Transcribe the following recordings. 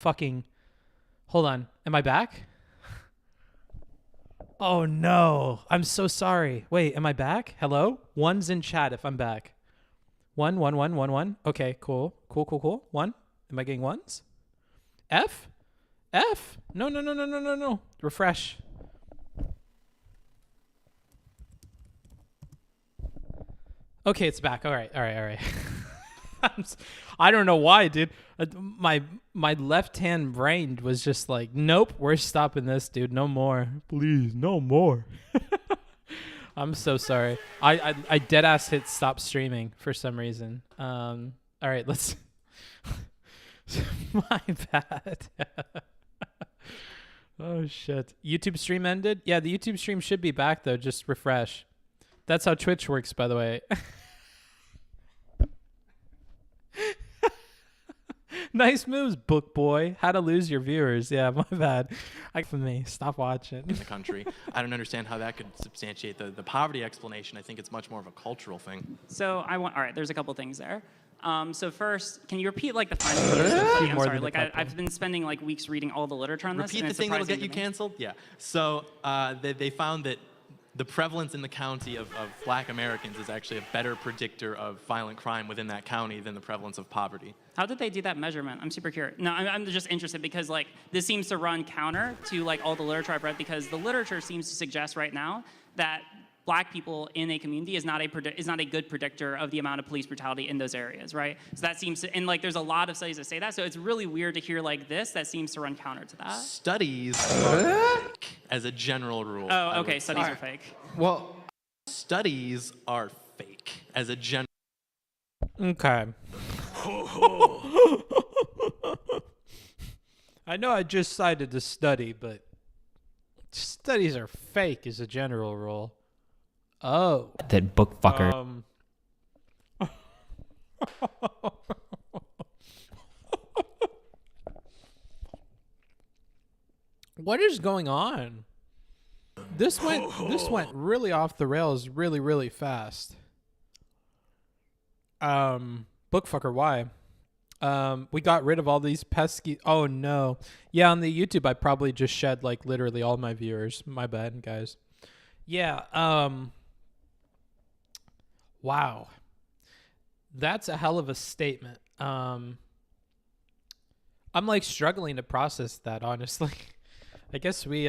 Fucking. Hold on. Am I back? Oh no. I'm so sorry. Wait, am I back? Hello? One's in chat if I'm back. One. Okay, cool. Cool. One. Am I getting ones? F? F? No. Refresh. Okay, it's back. All right. I don't know why, dude. My left-hand brain was just like, nope, we're stopping this, dude. No more. Please, no more. I'm so sorry. I dead ass hit stop streaming for some reason. All right, let's. My bad. Oh shit. YouTube stream ended? Yeah, the YouTube stream should be back though. Just refresh. That's how Twitch works, by the way. Nice moves, book boy. How to lose your viewers. Yeah, my bad. For me, stop watching. In the country. I don't understand how that could substantiate the poverty explanation. I think it's much more of a cultural thing. So all right, there's a couple things there. So first, can you repeat like the findings? I'm sorry, like I've been spending like weeks reading all the literature on this. Repeat the thing that'll get you canceled? Yeah. So they found that the prevalence in the county of black Americans is actually a better predictor of violent crime within that county than the prevalence of poverty. How did they do that measurement? I'm super curious. No, I'm just interested because like this seems to run counter to like all the literature I've read, because the literature seems to suggest right now that black people in a community is not a good predictor of the amount of police brutality in those areas, right? So that seems to, and like there's a lot of studies that say that, so it's really weird to hear like this that seems to run counter to that. Studies are fake as a general rule. Oh, okay, studies are fake. Well, studies are fake as a general. Okay. I know I just cited the study, but studies are fake as a general rule. Oh. That book fucker. What is going on? This went really off the rails really fast. Bookfucker, why? We got rid of all these pesky. Oh no. Yeah, on the YouTube I probably just shed like literally all my viewers. My bad, guys. Yeah, wow. That's a hell of a statement. I'm like struggling to process that, honestly. I guess we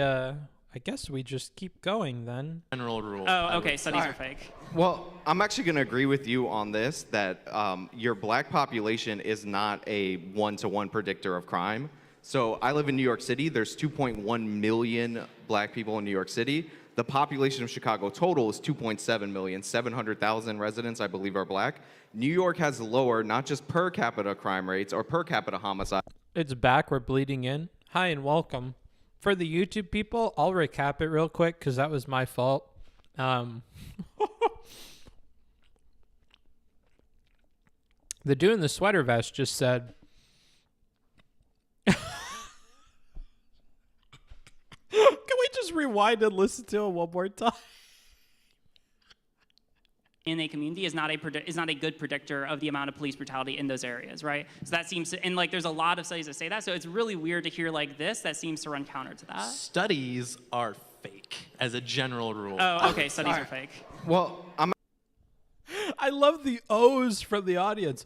just keep going then. General rule. Oh, okay, studies are fake. Well, I'm actually going to agree with you on this, that your black population is not a one-to-one predictor of crime. So I live in New York City. There's 2.1 million black people in New York City. The population of Chicago total is 2.7 million. 700,000 residents, I believe, are black. New York has lower, not just per capita crime rates or per capita homicide. It's back. We're bleeding in. Hi and welcome. For the YouTube people, I'll recap it real quick because that was my fault. The dude in the sweater vest just said, can we just rewind and listen to it one more time? In a community is not a good predictor of the amount of police brutality in those areas, right? So that seems to, and like there's a lot of studies that say that, so it's really weird to hear like this that seems to run counter to that. Studies are fake as a general rule. Oh, okay, studies are fake. Well, I love the O's from the audience.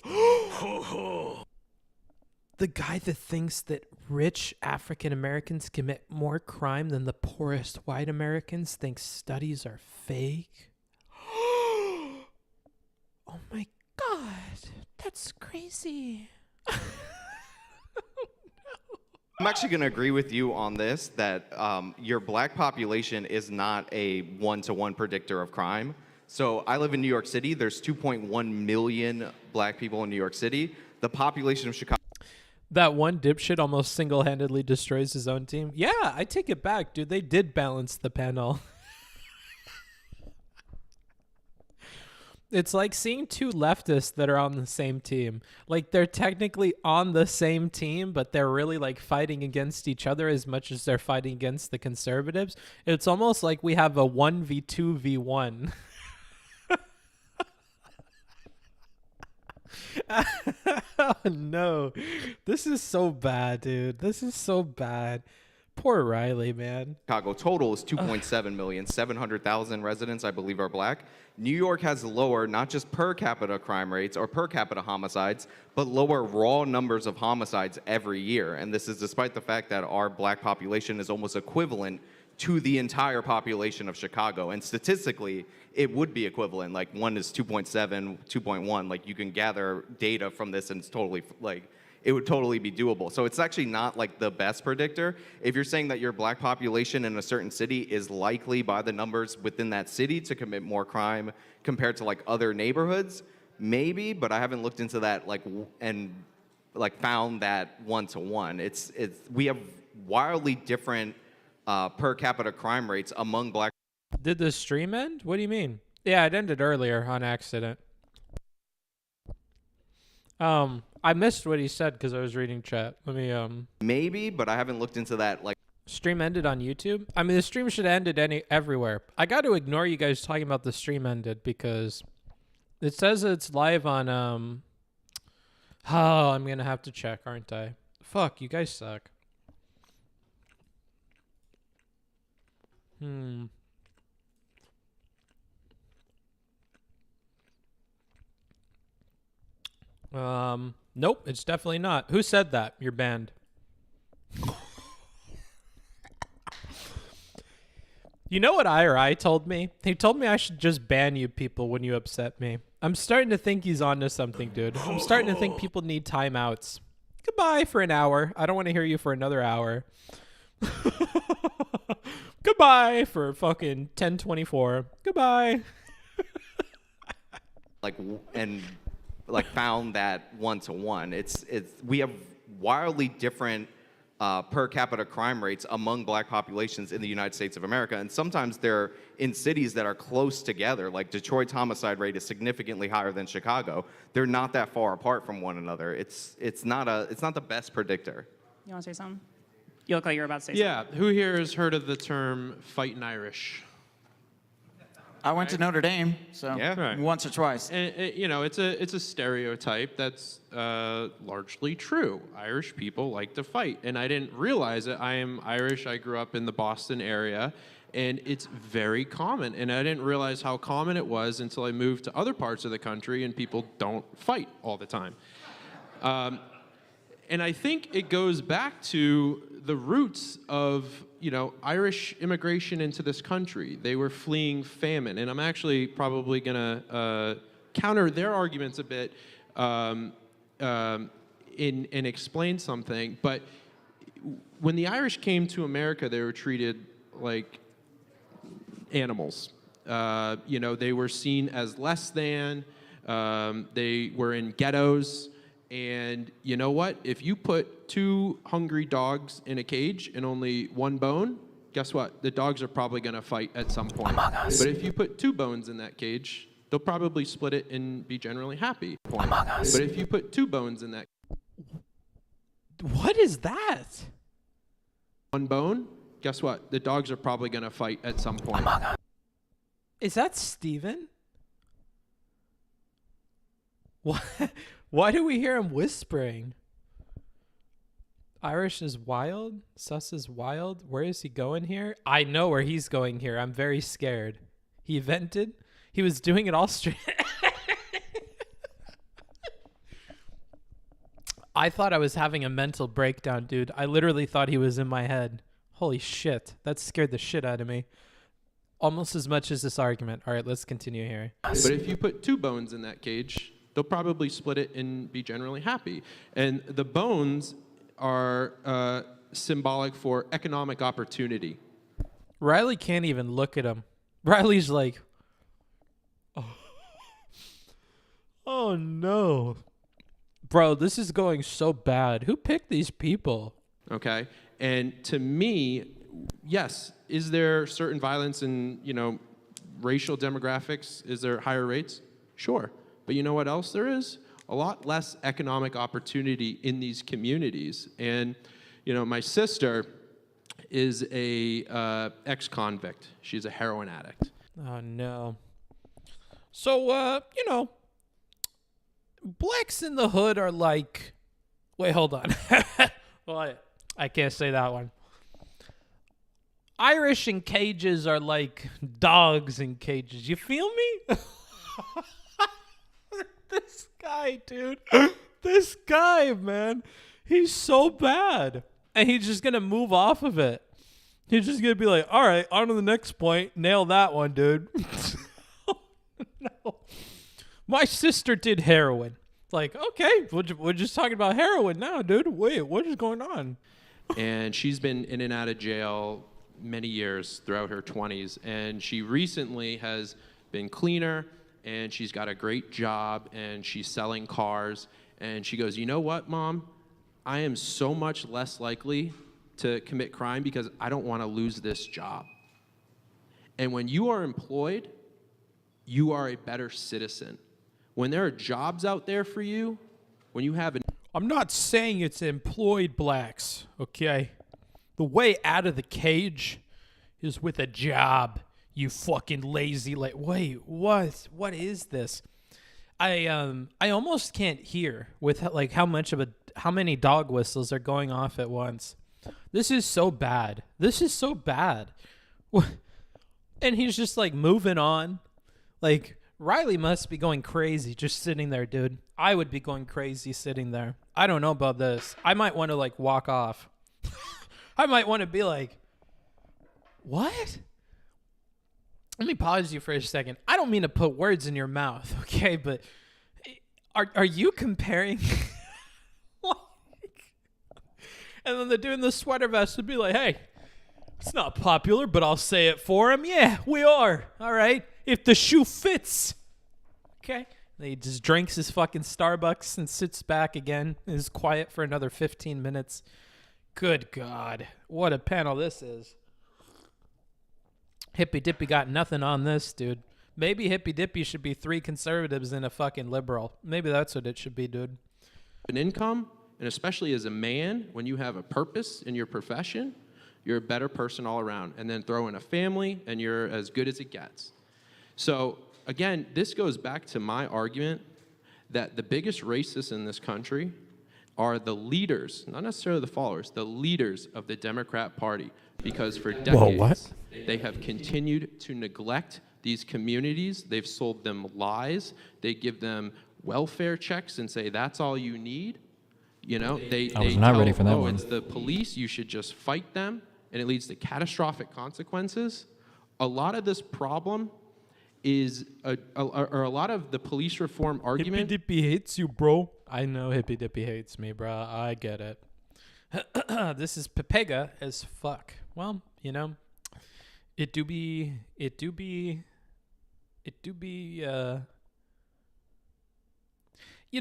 The guy that thinks that rich African Americans commit more crime than the poorest white Americans thinks studies are fake. Oh my God, that's crazy. I'm actually going to agree with you on this, that your black population is not a one-to-one predictor of crime. So I live in New York City. There's 2.1 million black people in New York City. The population of Chicago. That one dipshit almost single-handedly destroys his own team. Yeah, I take it back, dude. They did balance the panel. It's like seeing two leftists that are on the same team. Like they're technically on the same team, but they're really like fighting against each other as much as they're fighting against the conservatives. It's almost like we have a 1v2v1. Oh, no. This is so bad, dude. This is so bad. Poor Riley, man. Chicago total is 2.7 million. 700,000 residents, I believe, are black. New York has lower, not just per capita crime rates or per capita homicides, but lower raw numbers of homicides every year. And this is despite the fact that our black population is almost equivalent to the entire population of Chicago. And statistically, it would be equivalent. Like one is 2.7, 2.1. Like you can gather data from this and it's totally like, it would totally be doable. So it's actually not like the best predictor. If you're saying that your black population in a certain city is likely by the numbers within that city to commit more crime compared to like other neighborhoods, maybe, but I haven't looked into that and found that one-to-one. We have wildly different per capita crime rates among black. Did the stream end? What do you mean? Yeah, it ended earlier on accident. I missed what he said because I was reading chat. Let me Maybe, but I haven't looked into that. Like, stream ended on YouTube. I mean, the stream should have ended everywhere. I got to ignore you guys talking about the stream ended because it says it's live on Oh, I'm gonna have to check, aren't I? Fuck, you guys suck. Nope, it's definitely not. Who said that? You're banned. You know what IRI told me? He told me I should just ban you people when you upset me. I'm starting to think he's onto something, dude. I'm starting to think people need timeouts. Goodbye for an hour. I don't want to hear you for another hour. Goodbye for fucking 10:24. Goodbye. Found that one-to-one. We have wildly different per capita crime rates among black populations in the United States of America, and sometimes they're in cities that are close together. Like Detroit's homicide rate is significantly higher than Chicago. They're not that far apart from one another. It's not the best predictor. You want to say something? You look like you're about to say Yeah, who here has heard of the term fighting Irish? I went to Notre Dame, so Yeah. Right. once or twice. And, you know, it's a stereotype that's largely true. Irish people like to fight, and I didn't realize it. I am Irish. I grew up in the Boston area, and it's very common. And I didn't realize how common it was until I moved to other parts of the country, and people don't fight all the time. And I think it goes back to the roots of, you know, Irish immigration into this country. They were fleeing famine, and I'm actually probably going to counter their arguments a bit and explain something. But when the Irish came to America, they were treated like animals. You know, they were seen as less than. They were in ghettos. And you know what? If you put two hungry dogs in a cage and only one bone, guess what? The dogs are probably going to fight at some point. But if you put two bones in that cage, they'll probably split it and be generally happy. But if you put two bones in that What is that? one bone, guess what? The dogs are probably going to fight at some point. Is that Steven? What? Why do we hear him whispering? Irish is wild. Sus is wild. Where is he going here? I know where he's going here. I'm very scared. He vented. He was doing it all straight. I thought I was having a mental breakdown, dude. I literally thought he was in my head. Holy shit. That scared the shit out of me. Almost as much as this argument. All right, let's continue here. But if you put two bones in that cage, they'll probably split it and be generally happy. And the bones are symbolic for economic opportunity. Riley can't even look at him. Riley's like, oh no. Bro, this is going so bad. Who picked these people? Okay? And to me, yes, is there certain violence in, you know, racial demographics? Is there higher rates? Sure. But you know what else there is? A lot less economic opportunity in these communities. And, you know, my sister is a ex-convict. She's a heroin addict. Oh, no. So, you know, blacks in the hood are like, wait, hold on. What? I can't say that one. Irish in cages are like dogs in cages. You feel me? This guy, dude. This guy, man. He's so bad. And he's just going to move off of it. He's just going to be like, all right, on to the next point. Nail that one, dude. No. My sister did heroin. Like, okay, we're just talking about heroin now, dude. Wait, what is going on? And she's been in and out of jail many years throughout her 20s. And she recently has been cleaner, and she's got a great job, and she's selling cars. And she goes, you know what, Mom? I am so much less likely to commit crime because I don't want to lose this job. And when you are employed, you are a better citizen. When there are jobs out there for you, when you have an... I'm not saying it's employed blacks, okay? The way out of the cage is with a job, you fucking lazy wait, what? What is this? I almost can't hear with like how many dog whistles are going off at once. This is so bad. This is so bad. And he's just like moving on. Like, Riley must be going crazy just sitting there, dude. I would be going crazy sitting there. I don't know about this. I might want to like walk off. I might want to be like, what? Let me pause you for a second. I don't mean to put words in your mouth, okay? But are you comparing? And then the dude in the sweater vest would be like, hey, it's not popular, but I'll say it for him. Yeah, we are. All right. If the shoe fits. Okay. And he just drinks his fucking Starbucks and sits back again and is quiet for another 15 minutes. Good God. What a panel this is. Hippy Dippy got nothing on this, dude. Maybe Hippy Dippy should be 3 conservatives and a fucking liberal. Maybe that's what it should be, dude. An income, and especially as a man, when you have a purpose in your profession, you're a better person all around. And then throw in a family, and you're as good as it gets. So, again, this goes back to my argument that the biggest racists in this country are the leaders, not necessarily the followers, the leaders of the Democrat Party. Because for decades, they have continued to neglect these communities. They've sold them lies. They give them welfare checks and say, that's all you need. You know, they was not ready for that one. It's the police, you should just fight them, and it leads to catastrophic consequences. A lot of this problem is, or a lot of the police reform argument... Hippy Dippy hates you, bro. I know Hippy Dippy hates me, bro. I get it. This is Pepega as fuck. Well, you know, it do be, you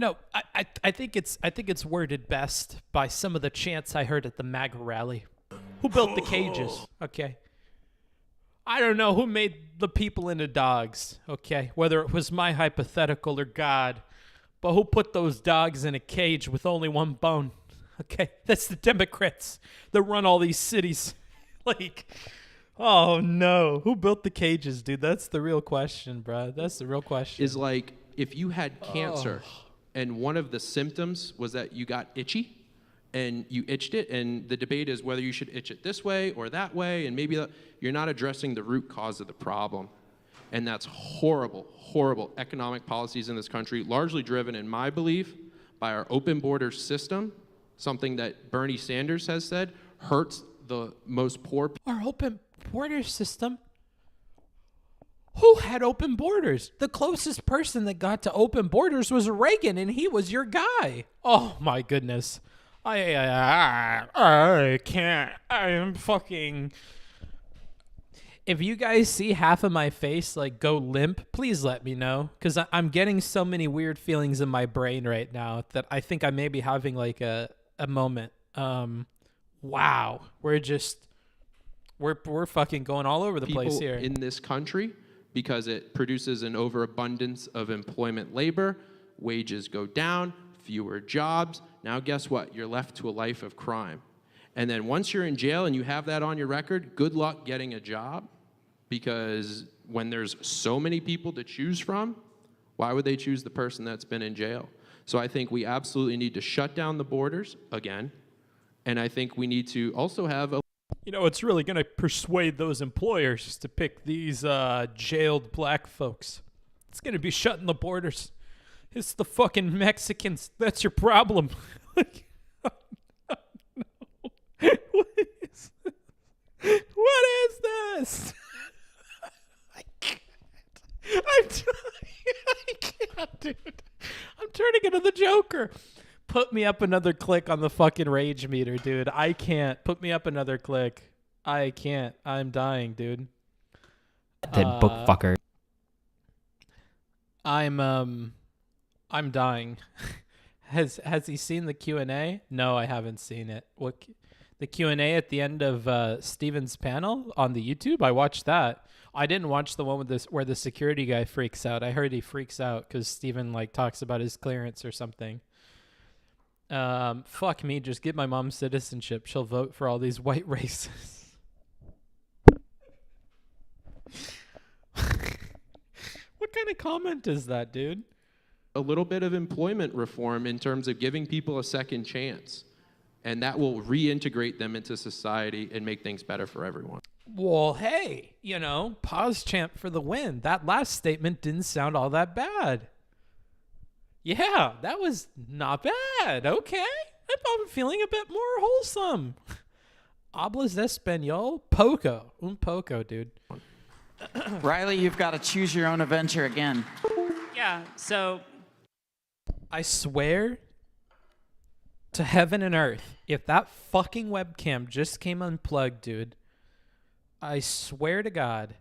know, I think it's worded best by some of the chants I heard at the MAGA rally. Who built the cages? Okay. I don't know who made the people into dogs, okay? Whether it was my hypothetical or God, but who put those dogs in a cage with only one bone? Okay, that's the Democrats that run all these cities. Like, oh no, who built the cages, dude? That's the real question, bro. That's the real question. Is like, if you had cancer and one of the symptoms was that you got itchy and you itched it, and the debate is whether you should itch it this way or that way, and maybe you're not addressing the root cause of the problem. And that's horrible, horrible economic policies in this country, largely driven, in my belief, by our open border system, something that Bernie Sanders has said hurts the most poor people. Our open border system? Who had open borders? The closest person that got to open borders was Reagan, and he was your guy. Oh my goodness. I can't. I am fucking... If you guys see half of my face like go limp, please let me know, because I'm getting so many weird feelings in my brain right now that I think I may be having like a moment. Wow, we're fucking going all over the place here in this country, because it produces an overabundance of employment labor. Wages go down, fewer jobs. Now guess what? You're left to a life of crime. And then once you're in jail and you have that on your record, good luck getting a job, because when there's so many people to choose from, why would they choose the person that's been in jail? So I think we absolutely need to shut down the borders again. And I think we need to also have a It's really going to persuade those employers to pick these jailed black folks. It's going to be shutting the borders. It's the fucking Mexicans. That's your problem. Like, oh, no. What is this? What is this? I can't. I'm I can't, dude. I'm turning into the Joker. Put me up another click on the fucking rage meter, dude. I can't. Put me up another click. I can't. I'm dying, dude. That book fucker. I'm dying. Has he seen the Q&A? No, I haven't seen it. What the Q&A at the end of Steven's panel on the YouTube? I watched that. I didn't watch the one with this where the security guy freaks out. I heard he freaks out because Steven like talks about his clearance or something. Fuck me, just get my mom's citizenship. She'll vote for all these white racists. What kind of comment is that, dude? a little bit of employment reform in terms of giving people a second chance. And that will reintegrate them into society and make things better for everyone. Well, hey, pause chant for the win. That last statement didn't sound all that bad. Yeah, that was not bad. Okay. I'm feeling a bit more wholesome. Hablas español? Poco. Un poco, dude. Riley, you've got to choose your own adventure again. Yeah, so I swear to heaven and earth, if that fucking webcam just came unplugged, dude, I swear to God.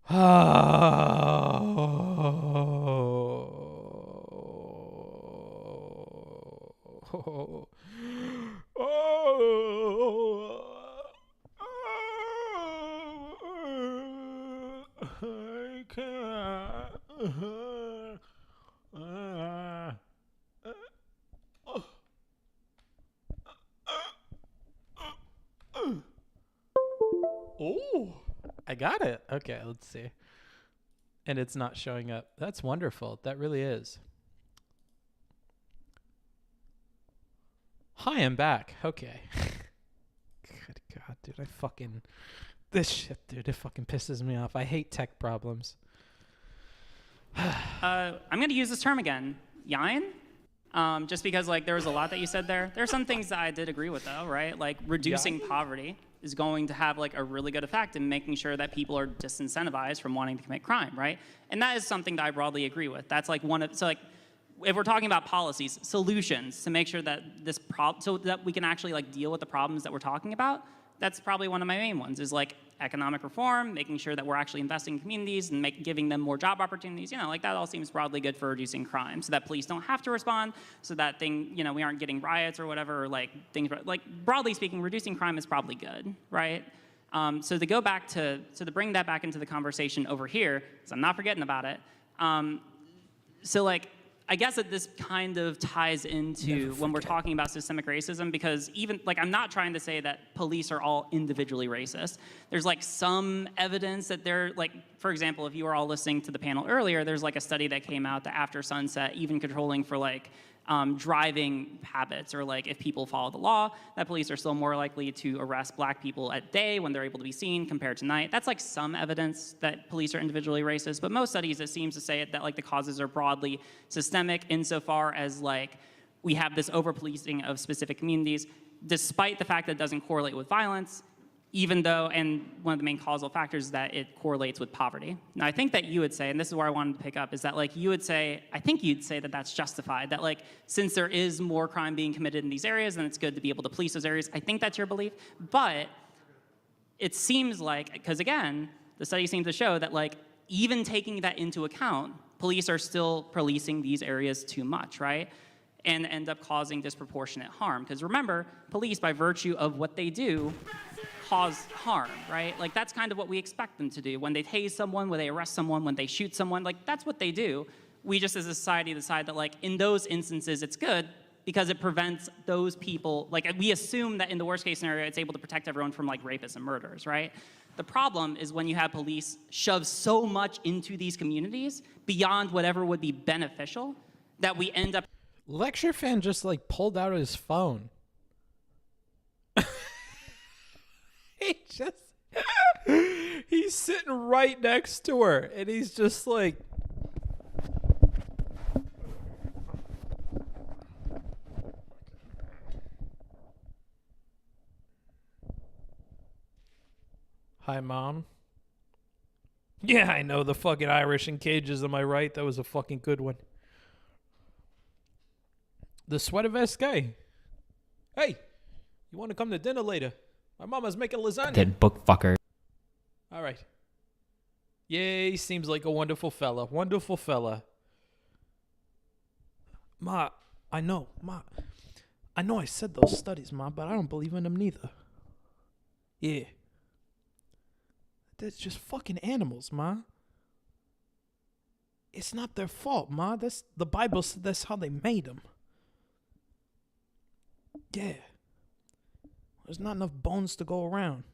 I can't. Oh, I got it. Okay, let's see. And it's not showing up. That's wonderful. That really is. Hi, I'm back. Okay. Good God, dude. This shit, dude, it fucking pisses me off. I hate tech problems. I'm going to use this term again. Yain? Just because, there was a lot that you said there. There are some things that I did agree with, though, right? Like, reducing poverty is going to have, a really good effect in making sure that people are disincentivized from wanting to commit crime, right? And that is something that I broadly agree with. That's, if we're talking about policies, solutions to make sure that so that we can actually, deal with the problems that we're talking about, that's probably one of my main ones, is, economic reform, making sure that we're actually investing in communities and giving them more job opportunities. That all seems broadly good for reducing crime, so that police don't have to respond, so that we aren't getting riots or whatever, or things. Broadly speaking, reducing crime is probably good, right? So to go back to bring that back into the conversation over here, because I'm not forgetting about it. I guess that this kind of ties into when we're talking about systemic racism, because even, I'm not trying to say that police are all individually racist. There's, some evidence that they're, for example, if you were all listening to the panel earlier, there's, a study that came out that after sunset, even controlling for, driving habits, or, if people follow the law, that police are still more likely to arrest black people at day when they're able to be seen compared to night. That's, some evidence that police are individually racist, but most studies, it seems to say that, the causes are broadly systemic insofar as, we have this over-policing of specific communities, despite the fact that it doesn't correlate with violence, even though, and one of the main causal factors is that it correlates with poverty. Now, I think that you would say, and this is where I wanted to pick up, is that, I think you'd say that that's justified, that, since there is more crime being committed in these areas, then it's good to be able to police those areas. I think that's your belief, but it seems because again, the study seems to show that, even taking that into account, police are still policing these areas too much, right? And end up causing disproportionate harm. Because remember, police, by virtue of what they do, cause harm, right? That's kind of what we expect them to do. When they tase someone, when they arrest someone, when they shoot someone, that's what they do. We just as a society decide that, in those instances, it's good because it prevents those people, we assume that in the worst case scenario, it's able to protect everyone from, rapists and murderers, right? The problem is when you have police shove so much into these communities beyond whatever would be beneficial, that we end up Lecture fan just like pulled out his phone. He's sitting right next to her, and he's just like, "Hi, Mom." Yeah, I know, the fucking Irish in cages, am I right? That was a fucking good one. The sweater vest guy. Hey, you want to come to dinner later? My mama's making lasagna. That book fucker. All right. Yay, seems like a wonderful fella. Wonderful fella. Ma, I know. Ma, I know I said those studies, Ma, but I don't believe in them neither. Yeah. They're just fucking animals, Ma. It's not their fault, Ma. That's the Bible said that's how they made them. Yeah. There's not enough bones to go around.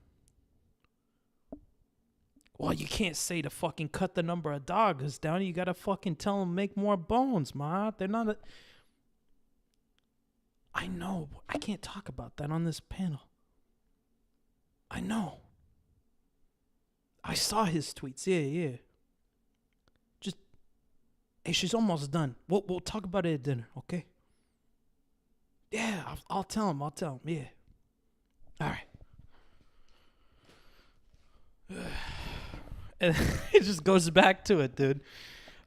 Well, you can't say to fucking cut the number of dogs down. You gotta fucking tell them make more bones, Ma. They're not a... I know. I can't talk about that on this panel. I know. I saw his tweets. Yeah. Just... Hey, she's almost done. We'll talk about it at dinner, okay? Yeah, I'll tell him. Yeah. All right. And it just goes back to it, dude.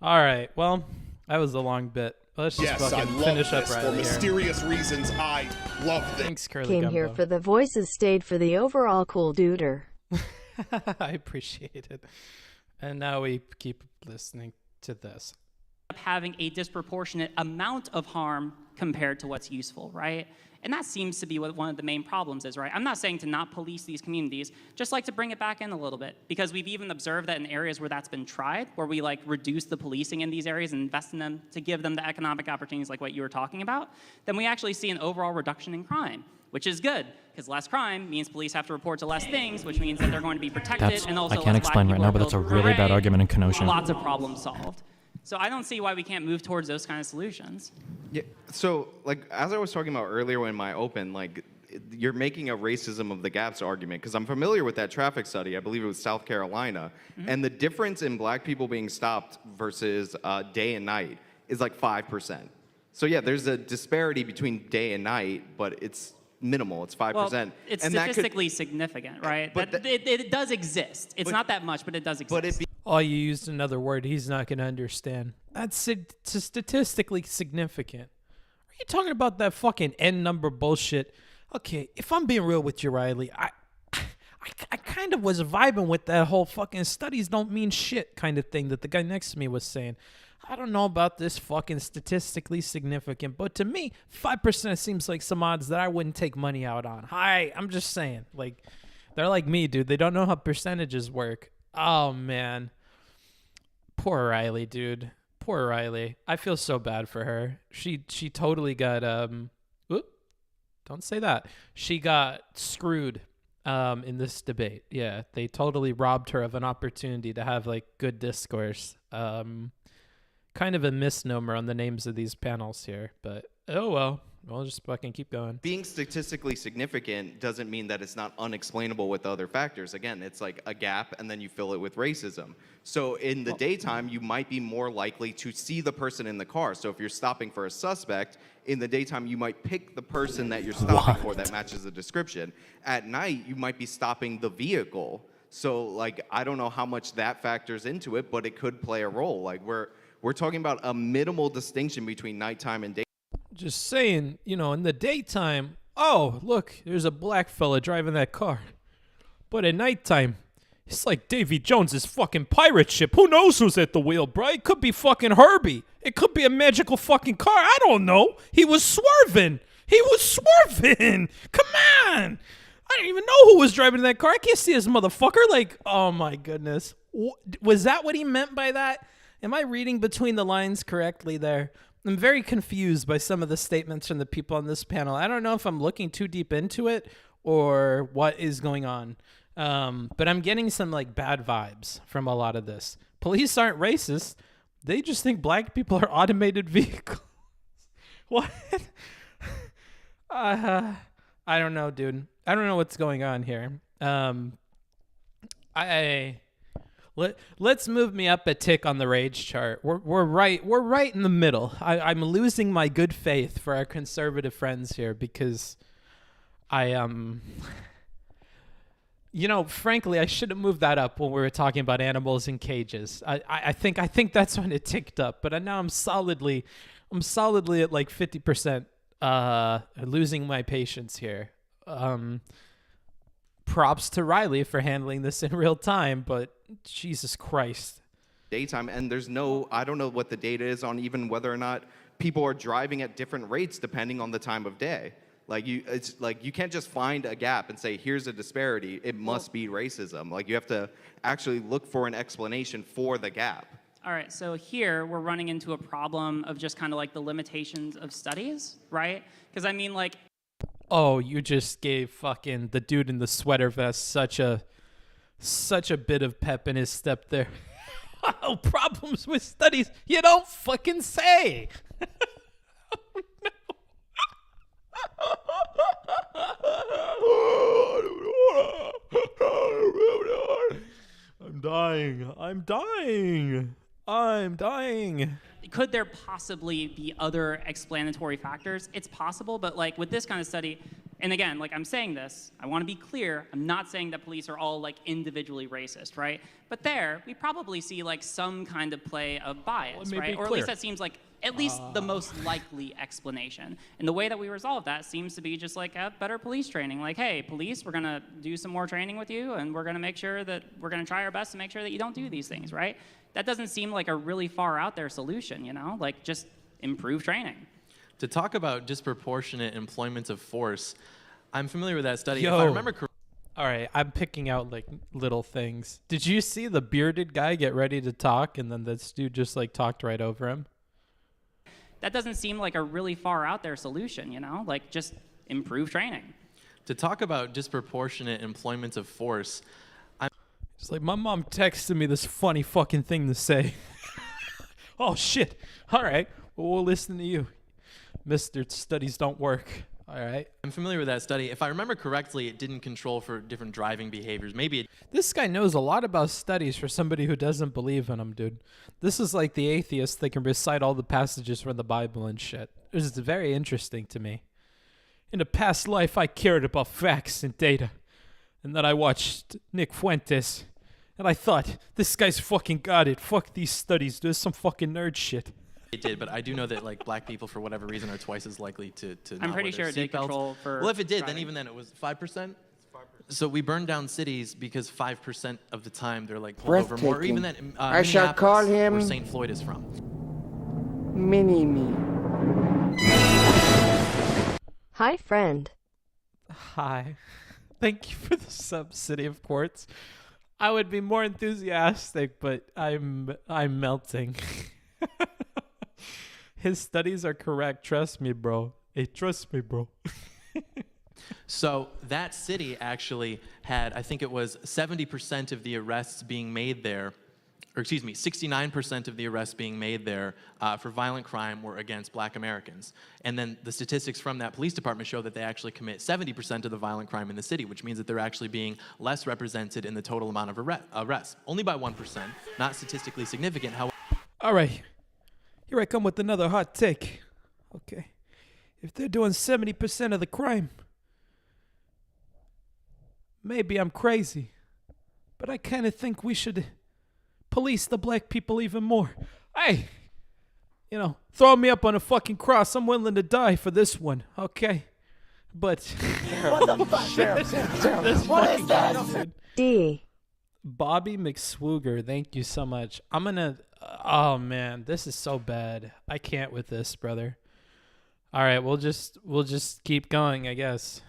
All right. Well, that was a long bit. Let's just fucking finish up right here. For mysterious reasons, I love this. Thanks, Curly Came Gumbo. here for the voices, stayed for the overall cool duder. I appreciate it. And now we keep listening to this. having a disproportionate amount of harm compared to what's useful, right? And that seems to be what one of the main problems is, right? I'm not saying to not police these communities, just like to bring it back in a little bit, because we've even observed that in areas where that's been tried, where we like reduce the policing in these areas and invest in them to give them the economic opportunities like what you were talking about, then we actually see an overall reduction in crime, which is good, because less crime means police have to report to less things, which means that they're going to be protected, and also I can't explain right now, but that's a really bad argument in Kenosha. Lots of problems solved. So I don't see why we can't move towards those kind of solutions. Yeah. So, like, as I was talking about earlier in my open, like, you're making a racism of the gaps argument, because I'm familiar with that traffic study. I believe it was South Carolina. Mm-hmm. And the difference in black people being stopped versus day and night is like 5%. So, yeah, there's a disparity between day and night, but it's minimal. It's 5%. Well, it's and statistically significally significant, right? It does exist. It's not that much, but it does exist. Oh, you used another word he's not going to understand. That's statistically significant. Are you talking about that fucking N number bullshit? Okay, if I'm being real with you, Riley, I kind of was vibing with that whole fucking studies don't mean shit kind of thing that the guy next to me was saying. I don't know about this fucking statistically significant, but to me, 5% seems like some odds that I wouldn't take money out on. I'm just saying. Like, they're like me, dude. They don't know how percentages work. Oh, man. Poor Riley, dude. Poor Riley. I feel so bad for her. She totally got, don't say that. She got screwed in this debate. Yeah, they totally robbed her of an opportunity to have, like, good discourse. Kind of a misnomer on the names of these panels here, but oh well. We'll just fucking keep going. Being statistically significant doesn't mean that it's not unexplainable with other factors. Again, it's like a gap, and then you fill it with racism. So in the daytime, you might be more likely to see the person in the car. So if you're stopping for a suspect, in the daytime, you might pick the person that you're stopping for that matches the description. At night, you might be stopping the vehicle. So, like, I don't know how much that factors into it, but it could play a role. Like, we're talking about a minimal distinction between nighttime and daytime. Just saying, in the daytime, oh, look, there's a black fella driving that car. But at nighttime, it's like Davy Jones's fucking pirate ship. Who knows who's at the wheel, bro? It could be fucking Herbie. It could be a magical fucking car. I don't know. He was swerving. Come on. I don't even know who was driving that car. I can't see this motherfucker. Like, oh my goodness. Was that what he meant by that? Am I reading between the lines correctly there? I'm very confused by some of the statements from the people on this panel. I don't know if I'm looking too deep into it or what is going on. But I'm getting some like bad vibes from a lot of this. Police aren't racist. They just think black people are automated vehicles. What? I don't know, dude. I don't know what's going on here. Let's move me up a tick on the rage chart. We're right in the middle. I'm losing my good faith for our conservative friends here because frankly, I should have moved that up when we were talking about animals in cages. I think that's when it ticked up, but now I'm solidly at like 50% losing my patience here. Props to Riley for handling this in real time, but Jesus Christ. Daytime, and I don't know what the data is on even whether or not people are driving at different rates depending on the time of day. It's like you can't just find a gap and say, here's a disparity. It must be racism. Like, you have to actually look for an explanation for the gap. All right, so here we're running into a problem of just kind of like the limitations of studies, right? Because I mean, like... Oh, you just gave fucking the dude in the sweater vest such a bit of pep in his step there. Oh, problems with studies? You don't fucking say. I'm dying. Could there possibly be other explanatory factors? It's possible, but like with this kind of study, and again, like I'm saying this, I want to be clear, I'm not saying that police are all like individually racist, right? But there, we probably see like some kind of play of bias, right? Or at least that seems like at least the most likely explanation. And the way that we resolve that seems to be just like have better police training. Like, hey, police, we're gonna do some more training with you, and we're gonna make sure that we're gonna try our best to make sure that you don't do these things, right? That doesn't seem like a really far out there solution, like just improve training. To talk about disproportionate employment of force, I'm familiar with that study. Yo. If I remember correctly. All right, I'm picking out like little things. Did you see the bearded guy get ready to talk and then this dude just like talked right over him? That doesn't seem like a really far out there solution, like just improve training. To talk about disproportionate employment of force, It's like, my mom texted me this funny fucking thing to say. Oh, shit. All right. Well, we'll listen to you. Mr. Studies don't work. All right. I'm familiar with that study. If I remember correctly, it didn't control for different driving behaviors. This guy knows a lot about studies for somebody who doesn't believe in them, dude. This is like the atheist that can recite all the passages from the Bible and shit. This is very interesting to me. In a past life, I cared about facts and data. And then I watched Nick Fuentes, and I thought, this guy's fucking got it. Fuck these studies. There's some fucking nerd shit. It did, but I do know that like black people, for whatever reason, are twice as likely to I'm pretty not wear sure their it did control for Well, if it did, driving. then even then it was 5%? So we burned down cities because 5% of the time they're like pulled over more. Or even that I shall call him where St. Floyd is from. Mini-Me. Hi, friend. Hi. Thank you for the sub, City of Quartz. I would be more enthusiastic, but I'm melting. His studies are correct. Trust me, bro. Hey, trust me, bro. So that city actually had, I think it was 70% of the arrests being made there, or excuse me, 69% of the arrests being made there for violent crime were against black Americans. And then the statistics from that police department show that they actually commit 70% of the violent crime in the city, which means that they're actually being less represented in the total amount of arrests. Only by 1%, not statistically significant. However, All right. Here I come with another hot take. Okay. If they're doing 70% of the crime, maybe I'm crazy, but I kind of think we should police the black people even more. Hey, throw me up on a fucking cross. I'm willing to die for this one, okay? But What the fuck? Sheriff, what is that? D. Bobby McSwooger, thank you so much. I'm gonna. Oh man, this is so bad. I can't with this, brother. All right, we'll just keep going, I guess.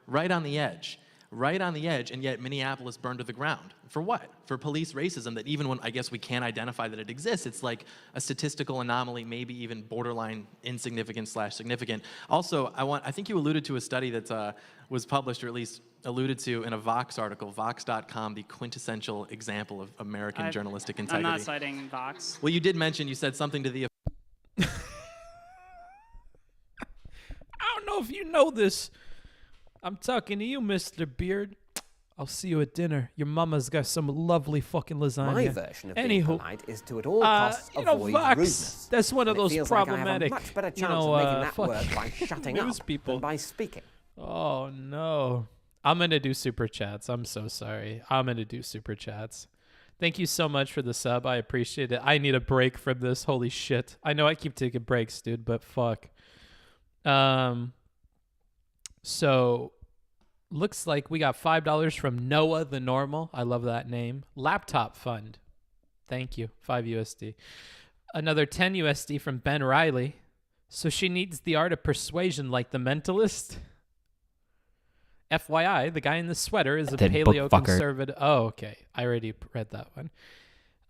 right on the edge. right on the edge, and yet Minneapolis burned to the ground. For what? For police racism that even when I guess we can't identify that it exists, it's like a statistical anomaly, maybe even borderline insignificant/significant. Also, I think you alluded to a study that was published, or at least alluded to in a Vox article, Vox.com, the quintessential example of American journalistic integrity. I'm not citing Vox. Well, you did mention, you said something to the I don't know if you know this. I'm talking to you, Mr. Beard. I'll see you at dinner. Your mama's got some lovely fucking lasagna. My version of being polite is to at all costs avoid Vox, rudeness. That's one of And it those feels problematic, like I have a much better chance of making that fuck work by shutting news up people. than by speaking. Oh no. I'm gonna do super chats. I'm so sorry. I'm gonna do super chats. Thank you so much for the sub. I appreciate it. I need a break from this. Holy shit. I know I keep taking breaks, dude, but fuck. So looks like we got $5 from Noah the Normal. I love that name. Laptop Fund. Thank you. 5 USD. Another 10 USD from Ben Riley. So she needs the art of persuasion like the Mentalist. FYI, the guy in the sweater is a That paleo-conservative. Oh, okay. I already read that one.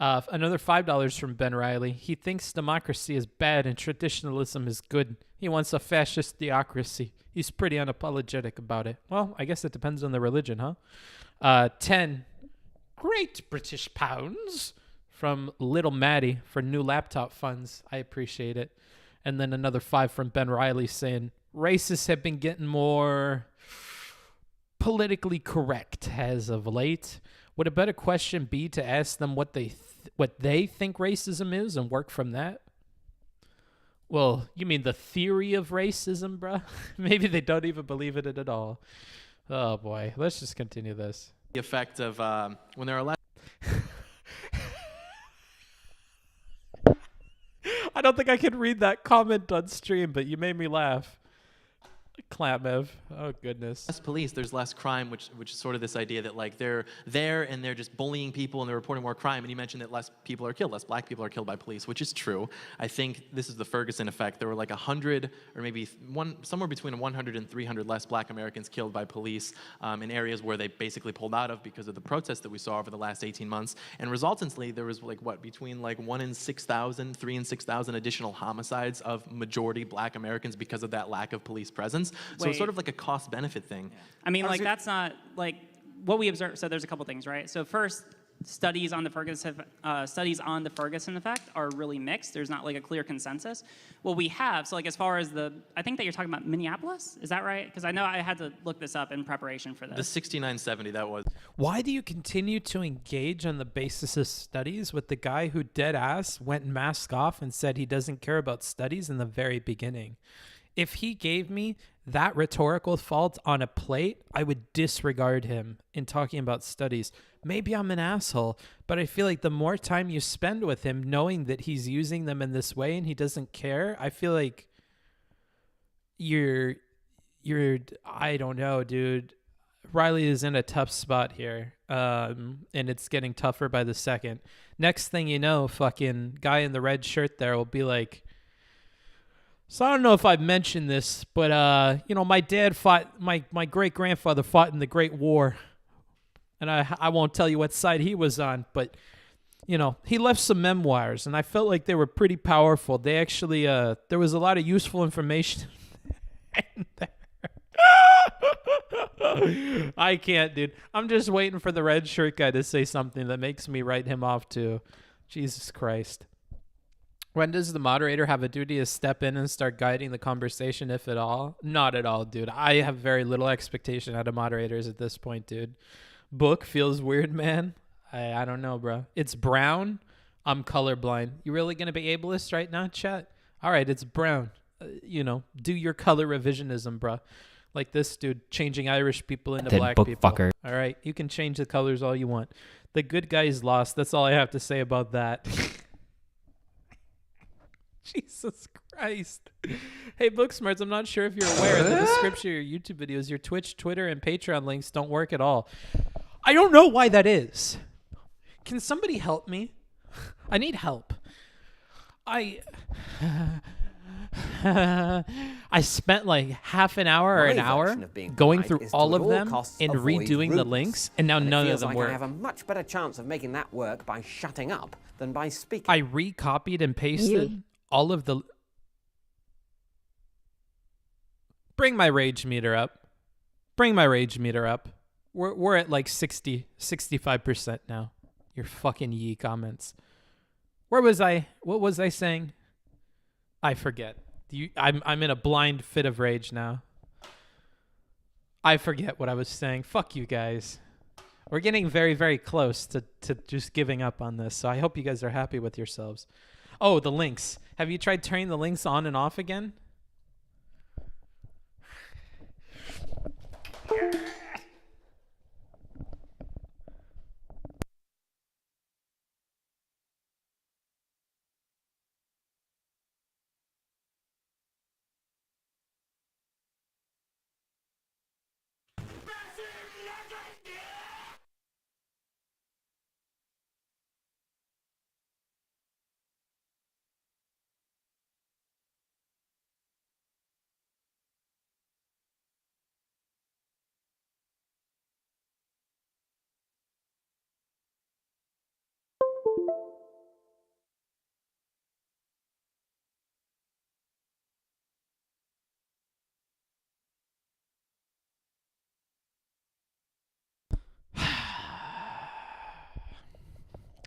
Another $5 from Ben Riley. He thinks democracy is bad and traditionalism is good. He wants a fascist theocracy. He's pretty unapologetic about it. Well, I guess it depends on the religion, huh? 10 Great British Pounds from Little Maddie for new laptop funds. I appreciate it. And then another 5 from Ben Riley saying, racists have been getting more politically correct as of late. Would a better question be to ask them what they think racism is and work from that? Well, you mean the theory of racism, bruh? Maybe they don't even believe in it at all. Oh boy, let's just continue this. The effect of when there are I don't think I can read that comment on stream, but you made me laugh. Klamev. Oh goodness. less police, there's less crime, which is sort of this idea that like they're there and they're just bullying people and they're reporting more crime. And you mentioned that less people are killed, less black people are killed by police, which is true. I think this is the Ferguson effect. There were like 100 or maybe somewhere between 100 and 300 less black Americans killed by police in areas where they basically pulled out of because of the protests that we saw over the last 18 months. And resultantly, there was like what, between like 1 in 6,000, 3 in 6,000 additional homicides of majority black Americans because of that lack of police presence. So it's sort of like a cost-benefit thing. I mean, like, that's not, like, what we observe. So there's a couple things, right? So first, studies on the Ferguson effect are really mixed. There's not, like, a clear consensus. What we have, so, like, as far as I think that you're talking about Minneapolis? Is that right? Because I know I had to look this up in preparation for this. The 6970, that was. Why do you continue to engage on the basis of studies with the guy who dead ass went mask off and said he doesn't care about studies in the very beginning? If he gave me that rhetorical fault on a plate, I would disregard him in talking about studies. Maybe I'm an asshole, but I feel like the more time you spend with him knowing that he's using them in this way and he doesn't care, I feel like you're I don't know, dude. Riley is in a tough spot here, and it's getting tougher by the second. Next thing you know, fucking guy in the red shirt there will be like, so I don't know if I've mentioned this, but, my dad fought, my great-grandfather fought in the Great War. And I won't tell you what side he was on, but, he left some memoirs, and I felt like they were pretty powerful. They actually, there was a lot of useful information in there. I can't, dude. I'm just waiting for the red shirt guy to say something that makes me write him off, too. Jesus Christ. When does the moderator have a duty to step in and start guiding the conversation, if at all? Not at all, dude. I have very little expectation out of moderators at this point, dude. Book feels weird, man. I don't know, bro. It's brown. I'm colorblind. You really going to be ableist right now, chat? All right, it's brown. Do your color revisionism, bro. Like this dude changing Irish people into black people. Fucker. All right, you can change the colors all you want. The good guy is lost. That's all I have to say about that. Jesus Christ. Hey, Booksmarts, I'm not sure if you're aware the description of your YouTube videos, your Twitch, Twitter, and Patreon links don't work at all. I don't know why that is. Can somebody help me? I need help. I spent like half an hour or My an hour version of being going polite is is to all at of all them costs and avoid redoing the rudeness. links, and now And it none of feels them like work. I have a much better chance of making that work by shutting up than by speaking. I recopied and pasted all of the... Bring my rage meter up. Bring my rage meter up. We're at like 65% now. Your fucking yee comments. Where was I? What was I saying? I forget. I'm in a blind fit of rage now. I forget what I was saying. Fuck you guys. We're getting very, very close to just giving up on this. So I hope you guys are happy with yourselves. Oh, the links. Have you tried turning the links on and off again?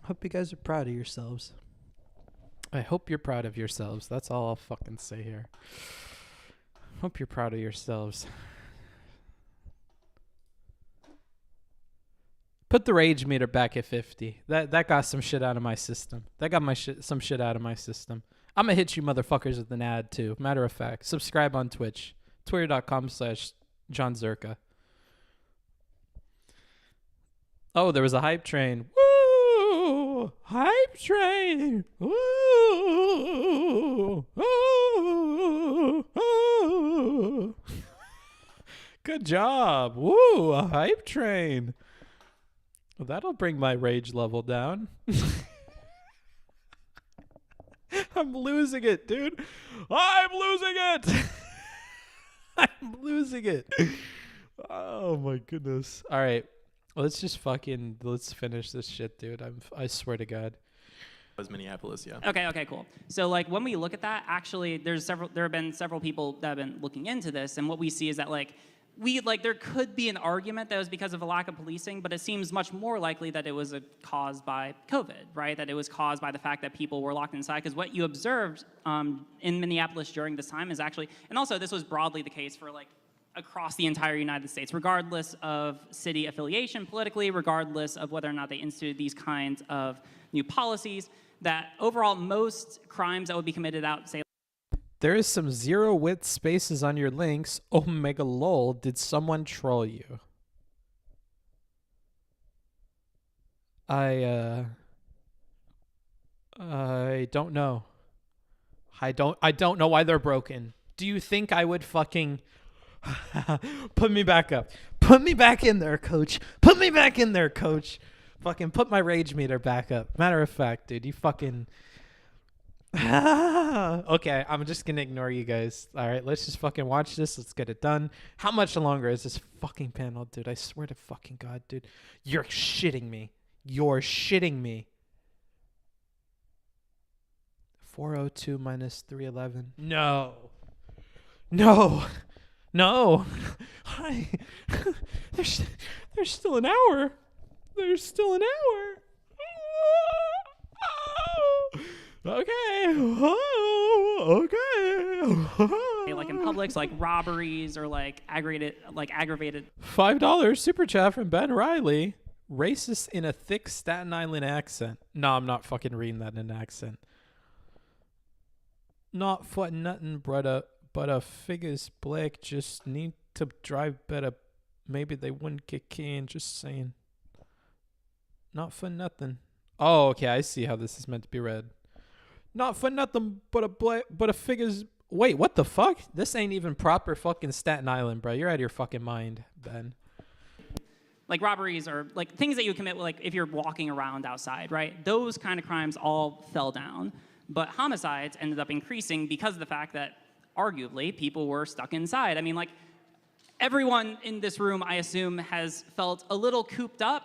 Hope you guys are proud of yourselves. I hope you're proud of yourselves. That's all I'll fucking say here. Hope you're proud of yourselves. Put the rage meter back at 50. That got some shit out of my system. That got some shit out of my system. I'm gonna hit you motherfuckers with an ad too. Matter of fact, subscribe on Twitch. Twitter.com/John Zerka. Oh, there was a hype train. Woo! Hype train. Woo! Ooh! Ooh! Good job. Woo! A hype train. Well, that'll bring my rage level down. I'm losing it, dude. I'm losing it. I'm losing it. Oh my goodness. All right. Let's finish this shit, dude. I swear to God. Was Minneapolis, yeah. Okay, cool. So like when we look at that, actually there have been several people that have been looking into this, and what we see is that there could be an argument that it was because of a lack of policing, but it seems much more likely that it was caused by COVID, right? That it was caused by the fact that people were locked inside. Because what you observed in Minneapolis during this time is actually, and also this was broadly the case for across the entire United States, regardless of city affiliation politically, regardless of whether or not they instituted these kinds of new policies, that overall most crimes that would be committed out, say, there is some zero width spaces on your links. Omega lol, did someone troll you? I don't know. I don't know why they're broken. Do you think I would fucking put me back up? Put me back in there, coach. Put me back in there, coach. Fucking put my rage meter back up. Matter of fact, dude, you fucking okay, I'm just gonna ignore you guys. All right, let's just fucking watch this. Let's get it done. How much longer is this fucking panel, dude? I swear to fucking God, dude. You're shitting me. You're shitting me. 402 minus 311. No. No. No. Hi. There's still an hour. There's still an hour. Okay. Oh, okay. like in Publix, like robberies or aggravated. $5 super chat from Ben Riley. Racist in a thick Staten Island accent. No, I'm not fucking reading that in an accent. Not for nothing, brother, but a figures black just need to drive better. Maybe they wouldn't get canned. Just saying. Not for nothing. Oh, okay. I see how this is meant to be read. Not for nothing, but a figures. Wait, what the fuck? This ain't even proper fucking Staten Island, bro. You're out of your fucking mind, Ben. Like robberies or things that you commit if you're walking around outside, right? Those kind of crimes all fell down. But homicides ended up increasing because of the fact that arguably, people were stuck inside. I mean, like, everyone in this room, I assume, has felt a little cooped up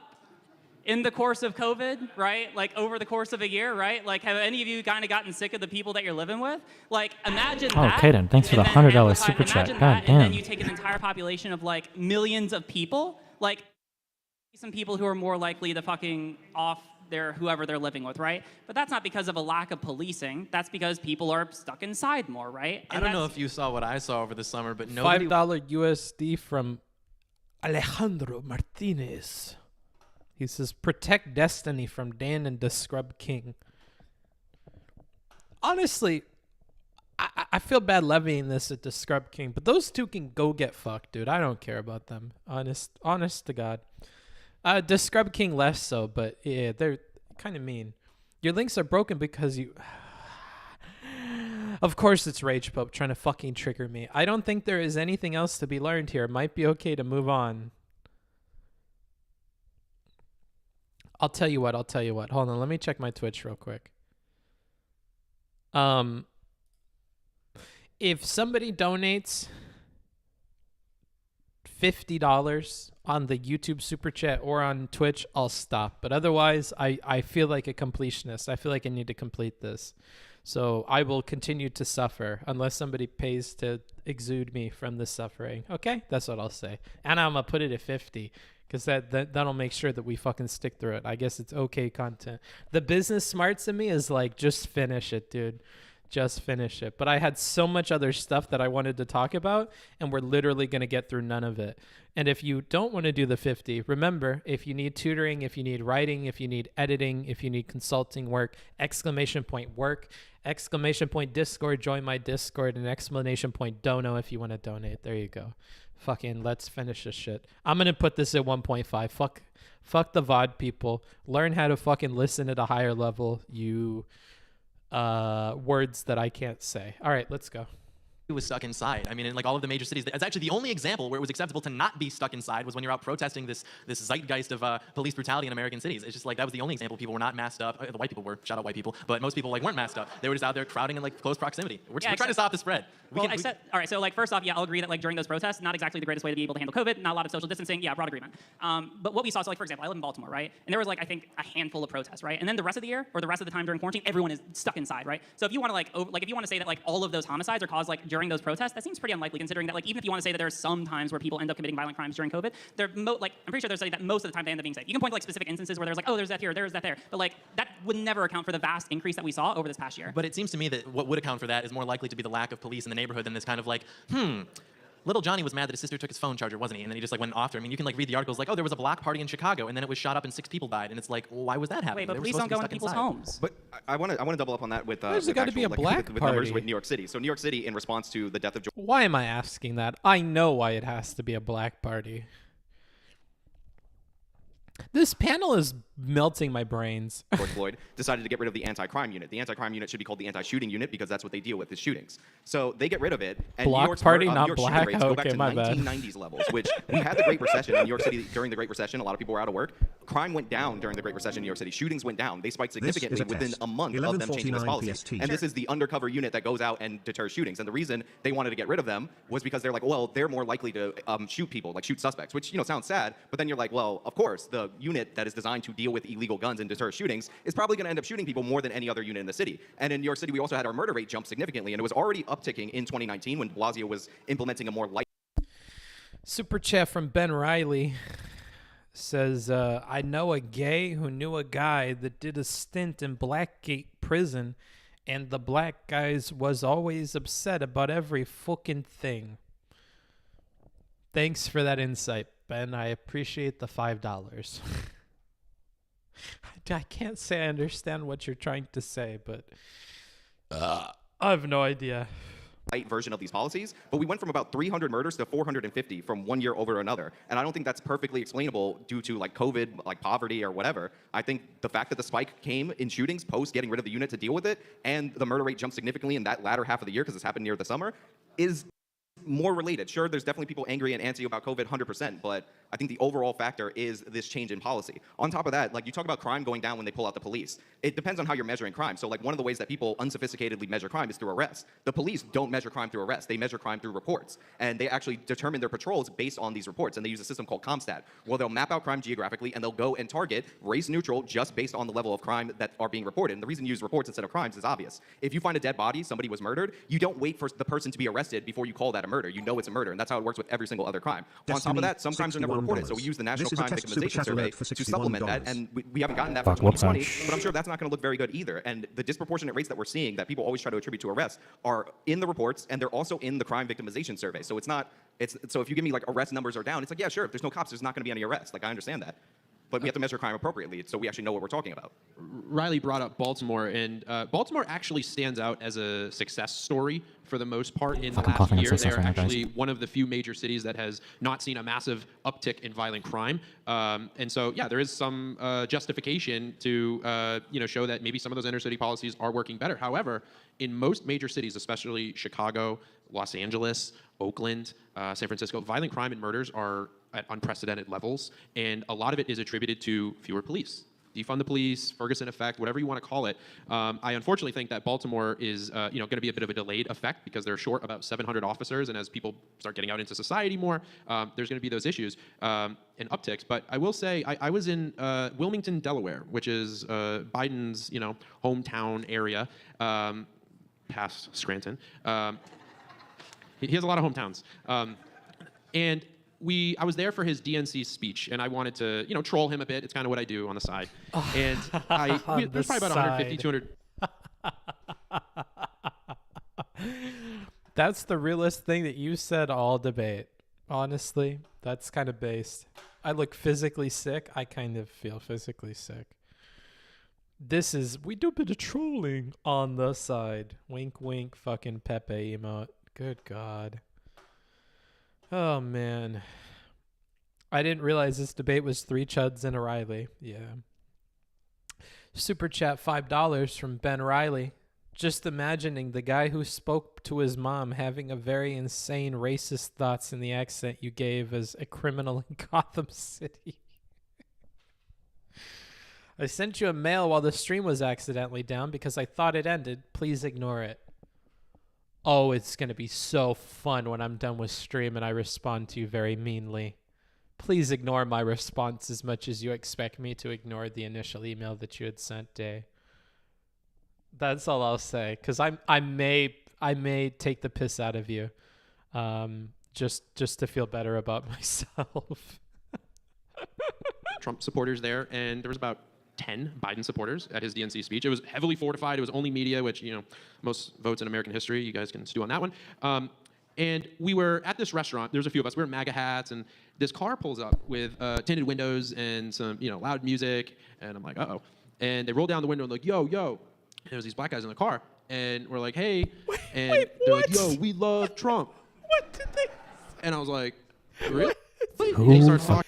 in the course of COVID, right? Like, over the course of a year, right? Like, have any of you kind of gotten sick of the people that you're living with? Like, imagine that. Okay, then. Thanks for the and then $100 super chat. imagine God that, damn. And then you take an entire population of, like, millions of people. Like, some people who are more likely to fucking off their whoever they're living with, right? But that's not because of a lack of policing. That's because people are stuck inside more, right? I don't know if you saw what I saw over the summer, but $5 USD from Alejandro Martinez. He says, protect Destiny from Dan and the Scrub King. Honestly, I feel bad levying this at the Scrub King, but those two can go get fucked, dude. I don't care about them. Honest to God. The Scrub King less so, but yeah, they're kind of mean. Your links are broken because you... Of course it's Rage Pope trying to fucking trigger me. I don't think there is anything else to be learned here. It might be okay to move on. I'll tell you what. Hold on, let me check my Twitch real quick. If somebody donates $50 on the YouTube super chat or on Twitch, I'll stop. But otherwise, I feel like a completionist. I feel like I need to complete this. So I will continue to suffer unless somebody pays to exude me from this suffering. Okay? That's what I'll say. And I'm going to put it at 50 because that'll make sure that we fucking stick through it. I guess it's okay content. The business smarts in me is like, just finish it, dude. Just finish it. But I had so much other stuff that I wanted to talk about, and we're literally going to get through none of it. And if you don't want to do the 50, remember, if you need tutoring, if you need writing, if you need editing, if you need consulting work, !work, !Discord, join my Discord, and !Dono if you want to donate. There you go. Fucking let's finish this shit. I'm going to put this at 1.5. Fuck the VOD people. Learn how to fucking listen at a higher level, you... words that I can't say. All right, let's go. He was stuck inside. I mean, in like all of the major cities, it's actually the only example where it was acceptable to not be stuck inside was when you're out protesting this zeitgeist of police brutality in American cities. It's just like that was the only example. People were not masked up. The white people were, shout out white people, but most people like weren't masked up. They were just out there crowding in like close proximity. We're trying to stop the spread. All right, so like first off, yeah, I'll agree that like during those protests, not exactly the greatest way to be able to handle COVID, not a lot of social distancing, yeah, broad agreement. But what we saw, so like for example, I live in Baltimore, right? And there was like I think a handful of protests, right? And then the rest of the year or the rest of the time during quarantine, everyone is stuck inside, right? So if you want to if you want to say that like all of those homicides are caused like during those protests, that seems pretty unlikely considering that like even if you want to say that there are some times where people end up committing violent crimes during COVID, they're I'm pretty sure there's a study that most of the time they end up being safe. You can point to like specific instances where there's like, oh, there's that here, there's that there, but like that would never account for the vast increase that we saw over this past year. But it seems to me that what would account for that is more likely to be the lack of police in the neighborhood than this kind of like, little Johnny was mad that his sister took his phone charger, wasn't he? And then he just like went off her. I mean, you can like read the articles like, oh, there was a block party in Chicago, and then it was shot up and 6 people died. And it's like, well, why was that happening? Wait, but police don't go into people's homes. But I want to double up on that with There's got to be a black with party numbers with New York City. So New York City, in response to the death of George Why am I asking that? I know why it has to be a black party. This panel is melting my brains. Floyd decided to get rid of the anti-crime unit. The anti-crime unit should be called the anti-shooting unit because that's what they deal with is shootings. So they get rid of it. And Block New York's party, New not York's shooting black? rates go back Okay, to my bad. 1990s levels, which we had the Great Recession in New York City during the Great Recession. A lot of people were out of work. Crime went down during the Great Recession in New York City. Shootings went down. They spiked significantly within a month of them changing this policy. PST. And this is the undercover unit that goes out and deters shootings. And the reason they wanted to get rid of them was because they're like, well, they're more likely to shoot people, like shoot suspects, which sounds sad. But then you're like, well, of course, the unit that is designed to deal with illegal guns and deter shootings is probably going to end up shooting people more than any other unit in the city. And in New York City, we also had our murder rate jump significantly, and it was already upticking in 2019 when Blasio was implementing a more light. Super chat from Ben Riley says, I know a gay who knew a guy that did a stint in Blackgate prison, and the black guys was always upset about every fucking thing. Thanks for that insight, Ben. I appreciate the $5. I can't say I understand what you're trying to say, but I have no idea. Version of these policies, but we went from about 300 murders to 450 from one year over another. And I don't think that's perfectly explainable due to like COVID, like poverty or whatever. I think the fact that the spike came in shootings post getting rid of the unit to deal with it, and the murder rate jumped significantly in that latter half of the year because this happened near the summer, is more related. Sure, there's definitely people angry and antsy about COVID, 100%, but I think the overall factor is this change in policy. On top of that, like you talk about crime going down when they pull out the police. It depends on how you're measuring crime. So like one of the ways that people unsophisticatedly measure crime is through arrests. The police don't measure crime through arrests. They measure crime through reports. And they actually determine their patrols based on these reports. And they use a system called ComStat, where they'll map out crime geographically and they'll go and target race neutral just based on the level of crime that are being reported. And the reason you use reports instead of crimes is obvious. If you find a dead body, somebody was murdered, you don't wait for the person to be arrested before you call that a murder. You know it's a murder. And that's how it works with every single other crime. On top of that, some crimes are never reported. So we use the National Crime Victimization Survey to supplement that. And we haven't gotten that for 2020, but I'm sure that's not going to look very good either. And the disproportionate rates that we're seeing that people always try to attribute to arrests are in the reports, and they're also in the crime victimization survey. So so if you give me like arrest numbers are down, it's like, yeah, sure, if there's no cops, there's not going to be any arrests. Like, I understand that. But we have to measure crime appropriately so we actually know what we're talking about. Riley brought up Baltimore, and Baltimore actually stands out as a success story for the most part in the last year. They're actually one of the few major cities that has not seen a massive uptick in violent crime. And so, yeah, there is some justification to show that maybe some of those inner city policies are working better. However, in most major cities, especially Chicago, Los Angeles, Oakland, San Francisco, violent crime and murders are at unprecedented levels, and a lot of it is attributed to fewer police. Defund the police, Ferguson effect, whatever you want to call it. I unfortunately think that Baltimore is going to be a bit of a delayed effect because they're short about 700 officers, and as people start getting out into society more, there's going to be those issues and upticks. But I will say, I was in Wilmington, Delaware, which is Biden's hometown area, past Scranton. He has a lot of hometowns, and I was there for his DNC speech, and I wanted to, troll him a bit. It's kind of what I do on the side. And there's probably about 150, 200. That's the realest thing that you said all debate. Honestly, that's kind of based. I look physically sick. I kind of feel physically sick. We do a bit of trolling on the side. Wink, wink, fucking Pepe emote. Good God. Oh, man. I didn't realize this debate was 3 Chuds and a Riley. Yeah. Super chat $5 from Ben Riley. Just imagining the guy who spoke to his mom having a very insane racist thoughts in the accent you gave as a criminal in Gotham City. I sent you a mail while the stream was accidentally down because I thought it ended. Please ignore it. Oh, it's going to be so fun when I'm done with stream and I respond to you very meanly. Please ignore my response as much as you expect me to ignore the initial email that you had sent, Day. That's all I'll say, because I may take the piss out of you, just to feel better about myself. Trump supporters there, and there was about 10 Biden supporters at his DNC speech. It was heavily fortified. It was only media, which, most votes in American history. You guys can stew on that one. And we were at this restaurant. There was a few of us. We were in MAGA hats, and this car pulls up with tinted windows and some, loud music. And I'm like, uh-oh. And they roll down the window and like, yo. And there was these black guys in the car. And we're like, hey. And they're like, yo, we love Trump. What did they? And I was like, really? Who? He starts talking.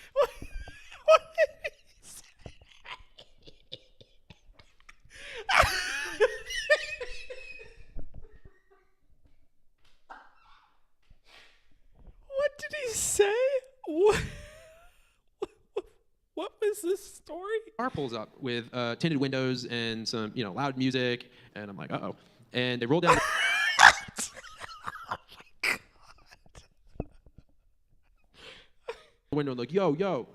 What did he say? What was this story? Car pulls up with tinted windows and some, loud music, and I'm like, uh-oh. And they roll down. Oh my God. The window and like, yo.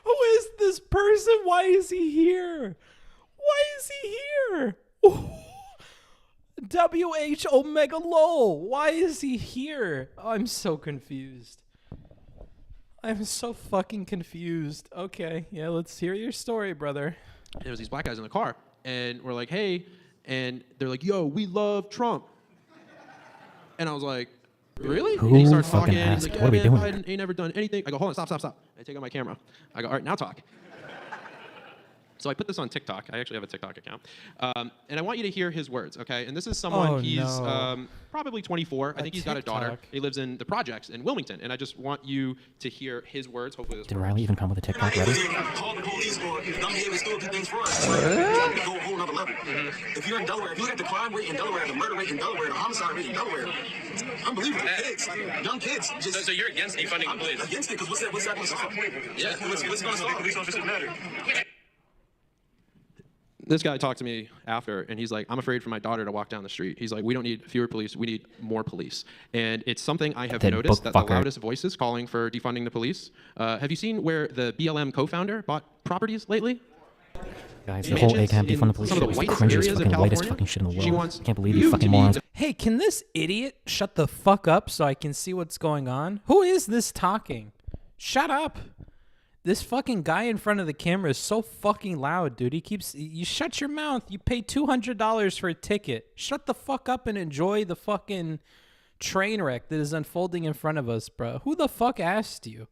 Who is this person? Why is he here? WH Omega Lol. Why is he here? I'm so confused. I'm so fucking confused. Okay, yeah, let's hear your story, brother. There was these black guys in the car, and we're like, hey, and they're like, yo, we love Trump. And I was like, really? Who and he starts fucking talking. asked? He's like, What are we doing Biden ain't never done anything. I go, hold on, stop. I take out my camera. I go, all right, now talk. So I put this on TikTok. I actually have a TikTok account. And I want you to hear his words, okay? And this is someone, he's probably 24. I think he's got a daughter. He lives in the projects in Wilmington. And I just want you to hear his words. Hopefully this Did Riley even come with a TikTok ready? Call the police or I'm here to store things for us. Go if you're in Delaware, if you look at the crime rate in Delaware, the murder rate in Delaware, the homicide rate in Delaware, unbelievable. Kids, young kids. Just, so you're against defunding the police? I'm against it, because what's that going to stop? Yeah. What's going to stop? Police officers matter. This guy talked to me after, and he's like, I'm afraid for my daughter to walk down the street. He's like, we don't need fewer police, we need more police. And it's something I have noticed, that the loudest voices calling for defunding the police. Have you seen where the BLM co-founder bought properties lately? Guys, the whole ACAB defund the police shit was the cringiest fucking whitest fucking shit in the world. I can't believe you fucking morons. Hey, can this idiot shut the fuck up so I can see what's going on? Who is this talking? Shut up. This fucking guy in front of the camera is so fucking loud, dude. You shut your mouth. You pay $200 for a ticket. Shut the fuck up and enjoy the fucking train wreck that is unfolding in front of us, bro. Who the fuck asked you?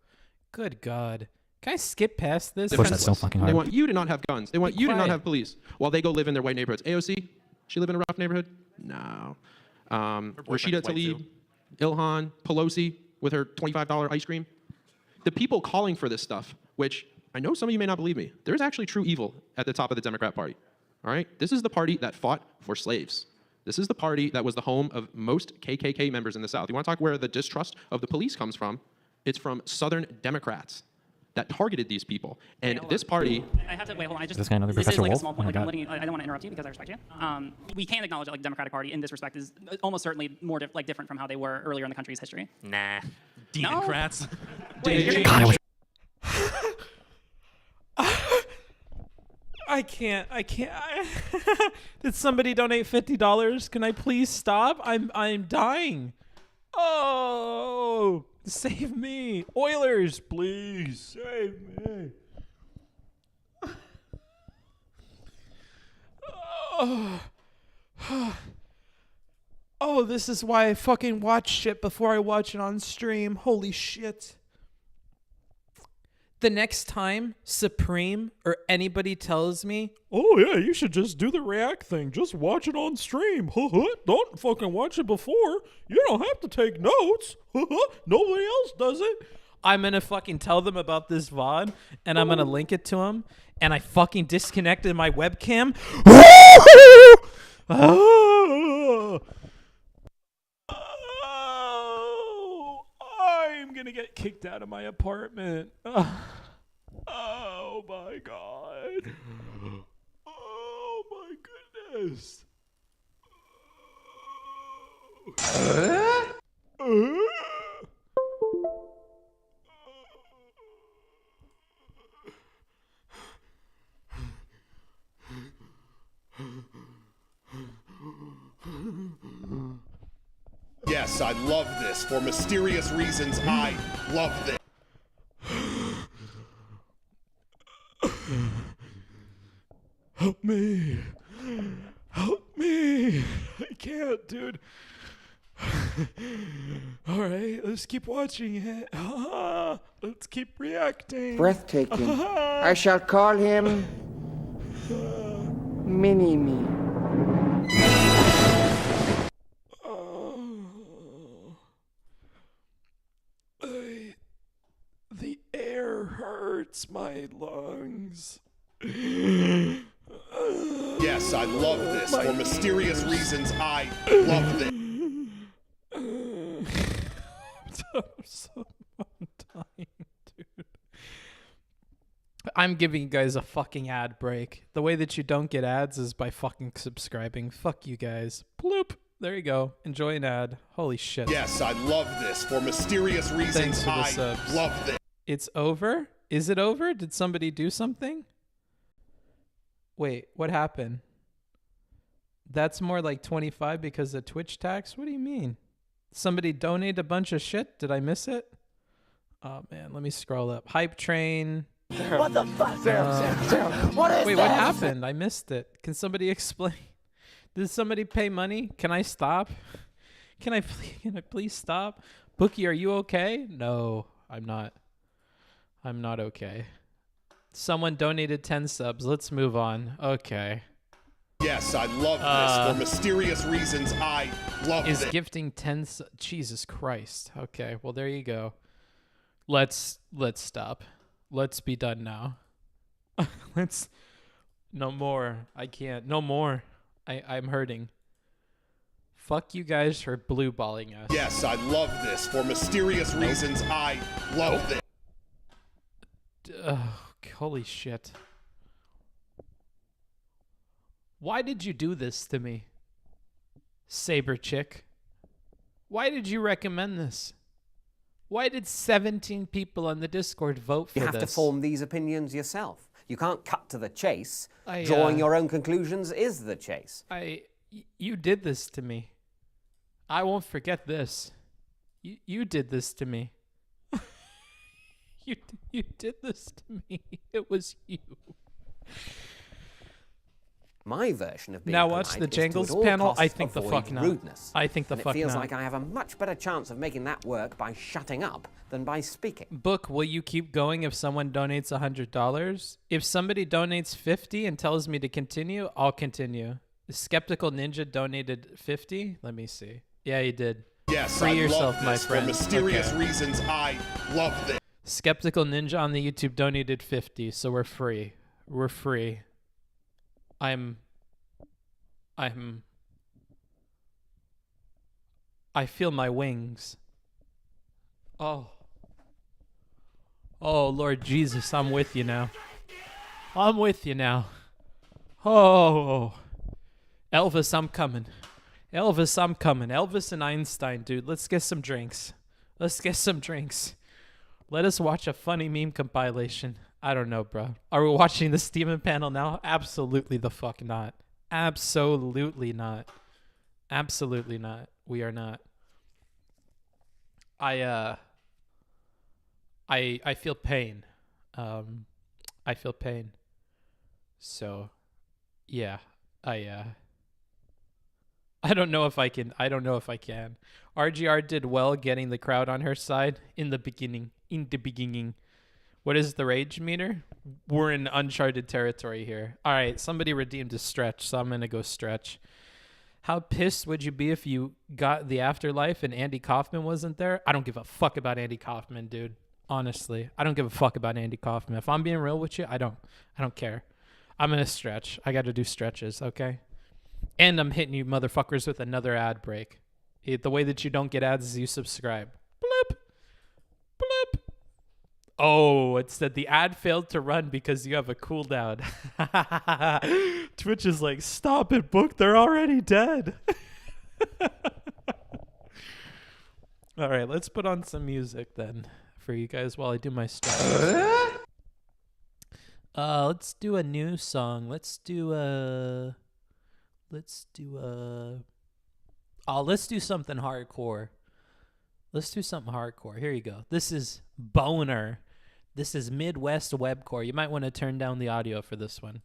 Good God. Can I skip past this? Of course, that's so fucking hard. They want you to not have guns. They want you to not have police while they go live in their white neighborhoods. AOC, she live in a rough neighborhood? No. Rashida Tlaib, Ilhan, Pelosi with her $25 ice cream. The people calling for this stuff, which I know some of you may not believe me, there's actually true evil at the top of the Democrat Party. All right? This is the party that fought for slaves. This is the party that was the home of most KKK members in the South. You want to talk where the distrust of the police comes from? It's from Southern Democrats that targeted these people. And this party... I have to wait, hold on. This guy another this Professor is like Wolf? a small point. Oh Like, I don't want to interrupt you because I respect you. We can acknowledge that like the Democratic Party in this respect is almost certainly more different from how they were earlier in the country's history. Nah. Democrats. I can't. Did somebody donate $50? Can I please stop? I'm dying. Oh, save me. Oilers, please. Save me. Oh, this is why I fucking watch shit before I watch it on stream. Holy shit. The next time Supreme or anybody tells me, oh yeah, you should just do the react thing. Just watch it on stream. Don't fucking watch it before. You don't have to take notes. Nobody else does it. I'm going to fucking tell them about this VOD and I'm going to link it to them. And I fucking disconnected my webcam. I'm going to get kicked out of my apartment. Oh my God. Oh my goodness. Yes, I love this. For mysterious reasons, I love this. Help me. Help me. I can't, dude. All right, let's keep watching it. Let's keep reacting. Breathtaking. I shall call him Mini-Me. The air hurts my lungs. Yes, I love this. For mysterious reasons, I love this. I'm dying, dude. I'm giving you guys a fucking ad break. The way that you don't get ads is by fucking subscribing. Fuck you guys. Bloop. There you go. Enjoy an ad. Holy shit. Yes, I love this. For mysterious reasons, Thanks for the I subs. love this. It's over? Is it over? Did somebody do something? Wait, what happened? That's more like 25 because of Twitch tax? What do you mean? Somebody donated a bunch of shit? Did I miss it? Oh, man. Let me scroll up. Hype Train. What the fuck? Sam, what is Wait, this? what happened? I missed it. Can somebody explain? Did somebody pay money? Can I stop? Can I please stop? Bookie, are you okay? No, I'm not. I'm not okay. Someone donated 10 subs. Let's move on. Okay. Yes, I love this. For mysterious reasons, I love Is this. gifting 10 Jesus Christ. Okay, well, there you go. Let's stop. Let's be done now. No more. I can't. No more. I'm hurting. Fuck you guys for blue balling us. Yes, I love this. For mysterious reasons, I love this. Holy shit. Why did you do this to me? Saber chick. Why did you recommend this? Why did 17 people on the Discord vote for this? You have to form these opinions yourself. You can't cut to the chase. I, Drawing your own conclusions is the chase. You did this to me. I won't forget this. You did this to me. You did this to me. It was you. My version of being now watch the Jangles panel. I think the fuck not. Rudeness. I think the and fuck it feels not. like I have a much better chance of making that work by shutting up than by speaking. Book, will you keep going if someone donates $100? If somebody donates 50 and tells me to continue, I'll continue. The Skeptical Ninja donated 50. Let me see. Yeah, he did. Yes, Free I yourself, love my this. friend. For mysterious Okay. reasons, I love this. Skeptical Ninja on the YouTube donated 50, so we're free. We're free. I feel my wings. Oh, Lord Jesus, I'm with you now. I'm with you now. Oh, Elvis, I'm coming. Elvis, I'm coming. Elvis and Einstein, dude. Let's get some drinks. Let's get some drinks. Let us watch a funny meme compilation. I don't know, bro. Are we watching the Steven panel now? Absolutely the fuck not. Absolutely not. Absolutely not. We are not. I feel pain. I feel pain. So, yeah. I don't know if I can. I don't know if I can. RGR did well getting the crowd on her side in the beginning. What is the rage meter? We're in uncharted territory here. All right, somebody redeemed a stretch, so I'm going to go stretch. How pissed would you be if you got the afterlife and Andy Kaufman wasn't there? I don't give a fuck about Andy Kaufman, dude. Honestly, I don't give a fuck about Andy Kaufman. If I'm being real with you, I don't care. I'm going to stretch. I got to do stretches, okay? And I'm hitting you motherfuckers with another ad break. The way that you don't get ads is you subscribe. Bloop. Bloop. Oh, it said the ad failed to run because you have a cooldown. Twitch is like, stop it, Book. They're already dead. All right, let's put on some music then for you guys while I do my stretch. Let's do a new song. Let's do something hardcore. Let's do something hardcore. Here you go. This is Boner. This is Midwest Webcore. You might want to turn down the audio for this one.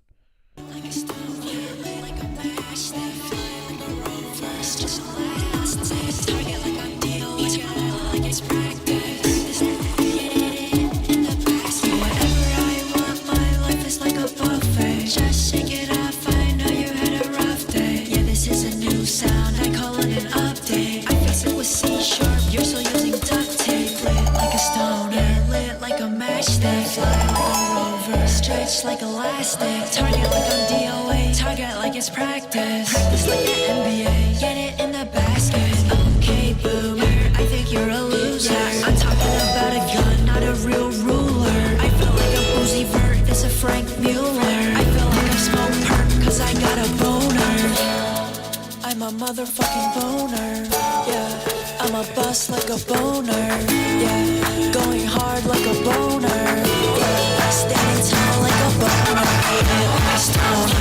Just shake it off, I know you had a rough day. Yeah, this is a new sound, I call it an update. I fix it with C-sharp, you're still using duct tape. Lit like a stoner, lit like a matchstick. Fly like a rover, stretch like elastic. Target like I'm DOA, target like it's practice. Practice like an NBA, get it in the basket. Okay, boomer, I think you're a loser. Yeah, I'm talking about a gun, not a real ruler. I feel like a Uzi Vert, it's a Frank Mueller. Smoke perk cause I got a boner. I'm a motherfucking boner. Yeah, I'm a bust like a boner. Yeah, going hard like a boner. Yeah, standing tall like a boner. Yeah, stone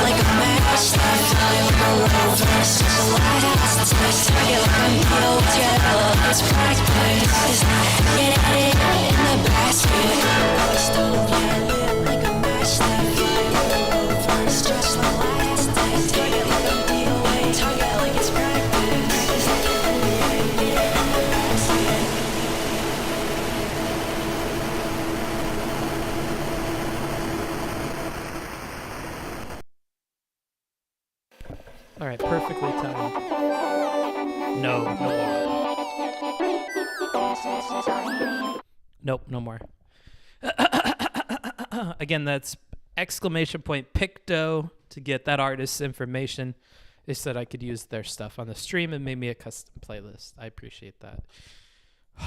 like a match. Fly like a rover. Circle last. Target like I'm built. Yeah, it's practice. Get it in the basket. Stone lit like a match. Stretch like last day. Target like I'm DOA. Target like it's practice. All right, perfectly timed. No more. Nope, no more. Again, that's !Picto to get that artist's information. They said I could use their stuff on the stream and made me a custom playlist. I appreciate that.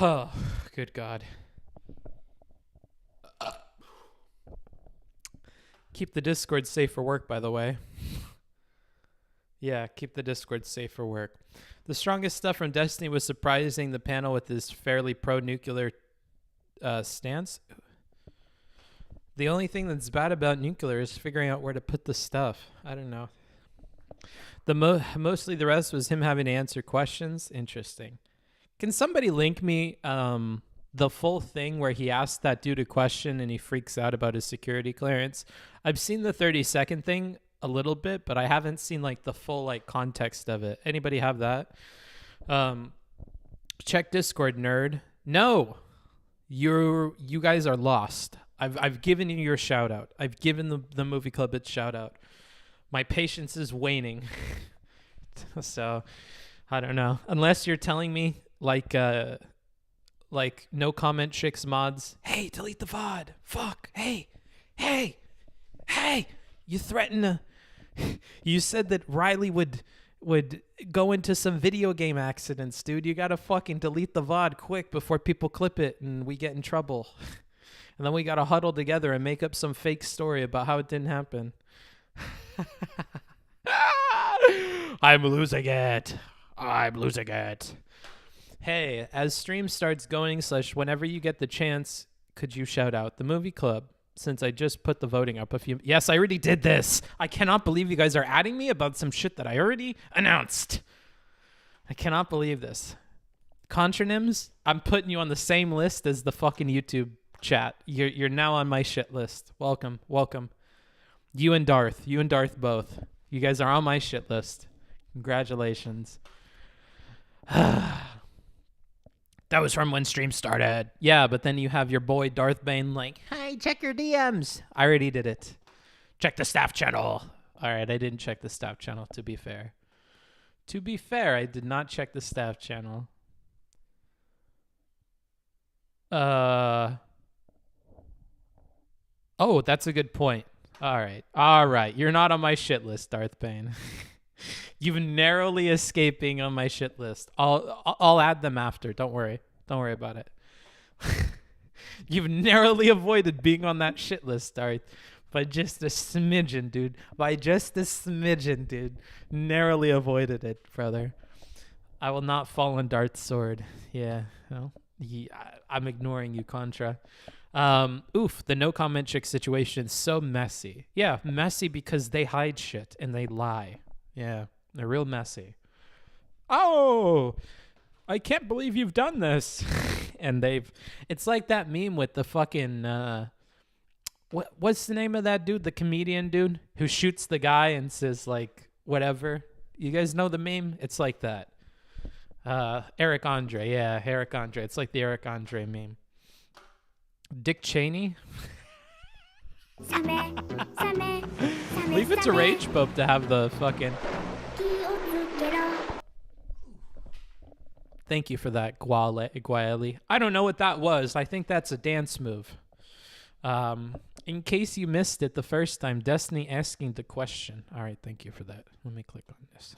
Oh, good God. Keep the Discord safe for work, by the way. Yeah, keep the Discord safe for work. The strongest stuff from Destiny was surprising the panel with his fairly pro-nuclear stance. The only thing that's bad about nuclear is figuring out where to put the stuff. I don't know. Mostly the rest was him having to answer questions. Interesting. Can somebody link me the full thing where he asked that dude a question and he freaks out about his security clearance? I've seen the 30-second thing a little bit, but I haven't seen like the full like context of it. Anybody have that? Check Discord, nerd. No, you guys are lost. I've given you your shout out. I've given the movie club its shout out. My patience is waning. So I don't know. Unless you're telling me like no comment chicks mods. Hey, delete the VOD. Fuck. Hey. You threaten to. You said that Riley would go into some video game accidents, dude. You gotta fucking delete the VOD quick before people clip it and we get in trouble. And then we gotta huddle together and make up some fake story about how it didn't happen. I'm losing it. Hey, as stream starts going / whenever you get the chance, could you shout out the movie club? Since I just put the voting up a few... Yes, I already did this. I cannot believe you guys are adding me about some shit that I already announced. I cannot believe this. Contronyms, I'm putting you on the same list as the fucking YouTube chat. You're now on my shit list. Welcome. You and Darth both. You guys are on my shit list. Congratulations. That was from when stream started. Yeah, but then you have your boy Darth Bane like, hey, check your DMs. I already did it. Check the staff channel. All right, I didn't check the staff channel, to be fair. I did not check the staff channel. Oh, that's a good point. All right. You're not on my shit list, Darth Bane. You've narrowly escaping on my shit list. I'll add them after. Don't worry about it. You've narrowly avoided being on that shit list, Darth, by just a smidgen, dude. Narrowly avoided it, brother. I will not fall on Darth's sword. Yeah, well, I'm ignoring you, Contra. The no comment chick situation is so messy. Yeah, messy because they hide shit and they lie. Yeah, they're real messy. Oh, I can't believe you've done this. And it's like that meme with the fucking, what's the name of that dude? The comedian dude who shoots the guy and says like, whatever. You guys know the meme? It's like that. Eric Andre. Yeah, Eric Andre. It's like the Eric Andre meme. Dick Cheney. Leave it to Rage Pope to have the fucking... Thank you for that, Guayali. I don't know what that was. I think that's a dance move. In case you missed it the first time, Destiny asking the question. All right, thank you for that. Let me click on this.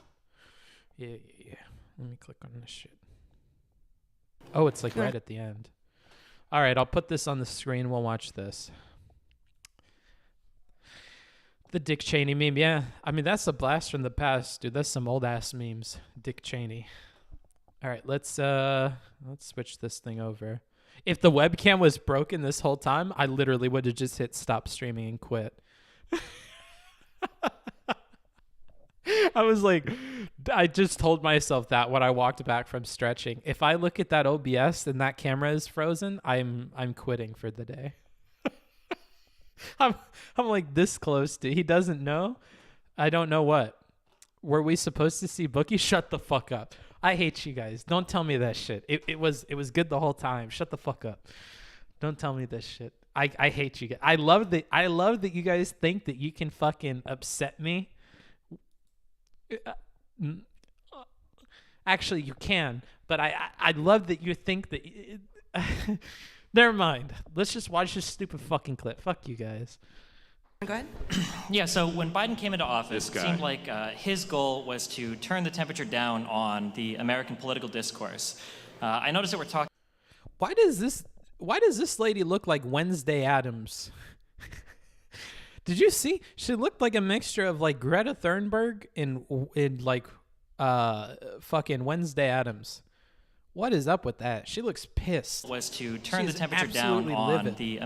Yeah. Let me click on this shit. Oh, it's like right at the end. All right, I'll put this on the screen. We'll watch this. The Dick Cheney meme, yeah. I mean, that's a blast from the past, dude. That's some old-ass memes. Dick Cheney. All right, let's switch this thing over. If the webcam was broken this whole time, I literally would have just hit stop streaming and quit. I was like, I just told myself that when I walked back from stretching. If I look at that OBS and that camera is frozen, I'm quitting for the day. I'm like this close to. He doesn't know. I don't know what. Were we supposed to see Bookie? Shut the fuck up. I hate you guys. Don't tell me that shit. It was good the whole time. Shut the fuck up. Don't tell me this shit. I hate you guys. I love that you guys think that you can fucking upset me. Actually, you can, but I love that you think that. Never mind. Let's just watch this stupid fucking clip. Fuck you guys. Go ahead. Yeah, so when Biden came into office, This it guy. seemed like his goal was to turn the temperature down on the American political discourse. I noticed that we're talking. Why does this lady look like Wednesday Addams? Did you see? She looked like a mixture of like Greta Thunberg in like fucking Wednesday Addams. What is up with that? She looks pissed. Was to turn the She's temperature down absolutely on livid. the.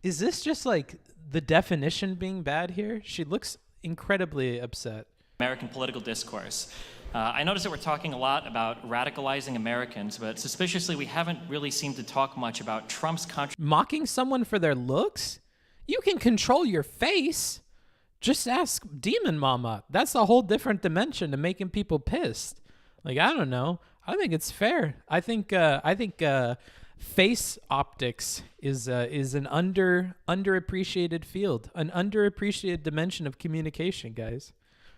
Is this just like the definition being bad here? She looks incredibly upset. American political discourse. I noticed that we're talking a lot about radicalizing Americans, but suspiciously we haven't really seemed to talk much about Trump's Mocking someone for their looks? You can control your face. Just ask Demon Mama. That's a whole different dimension to making people pissed. Like, I don't know. I think it's fair. I think face optics is an underappreciated field, an underappreciated dimension of communication, guys.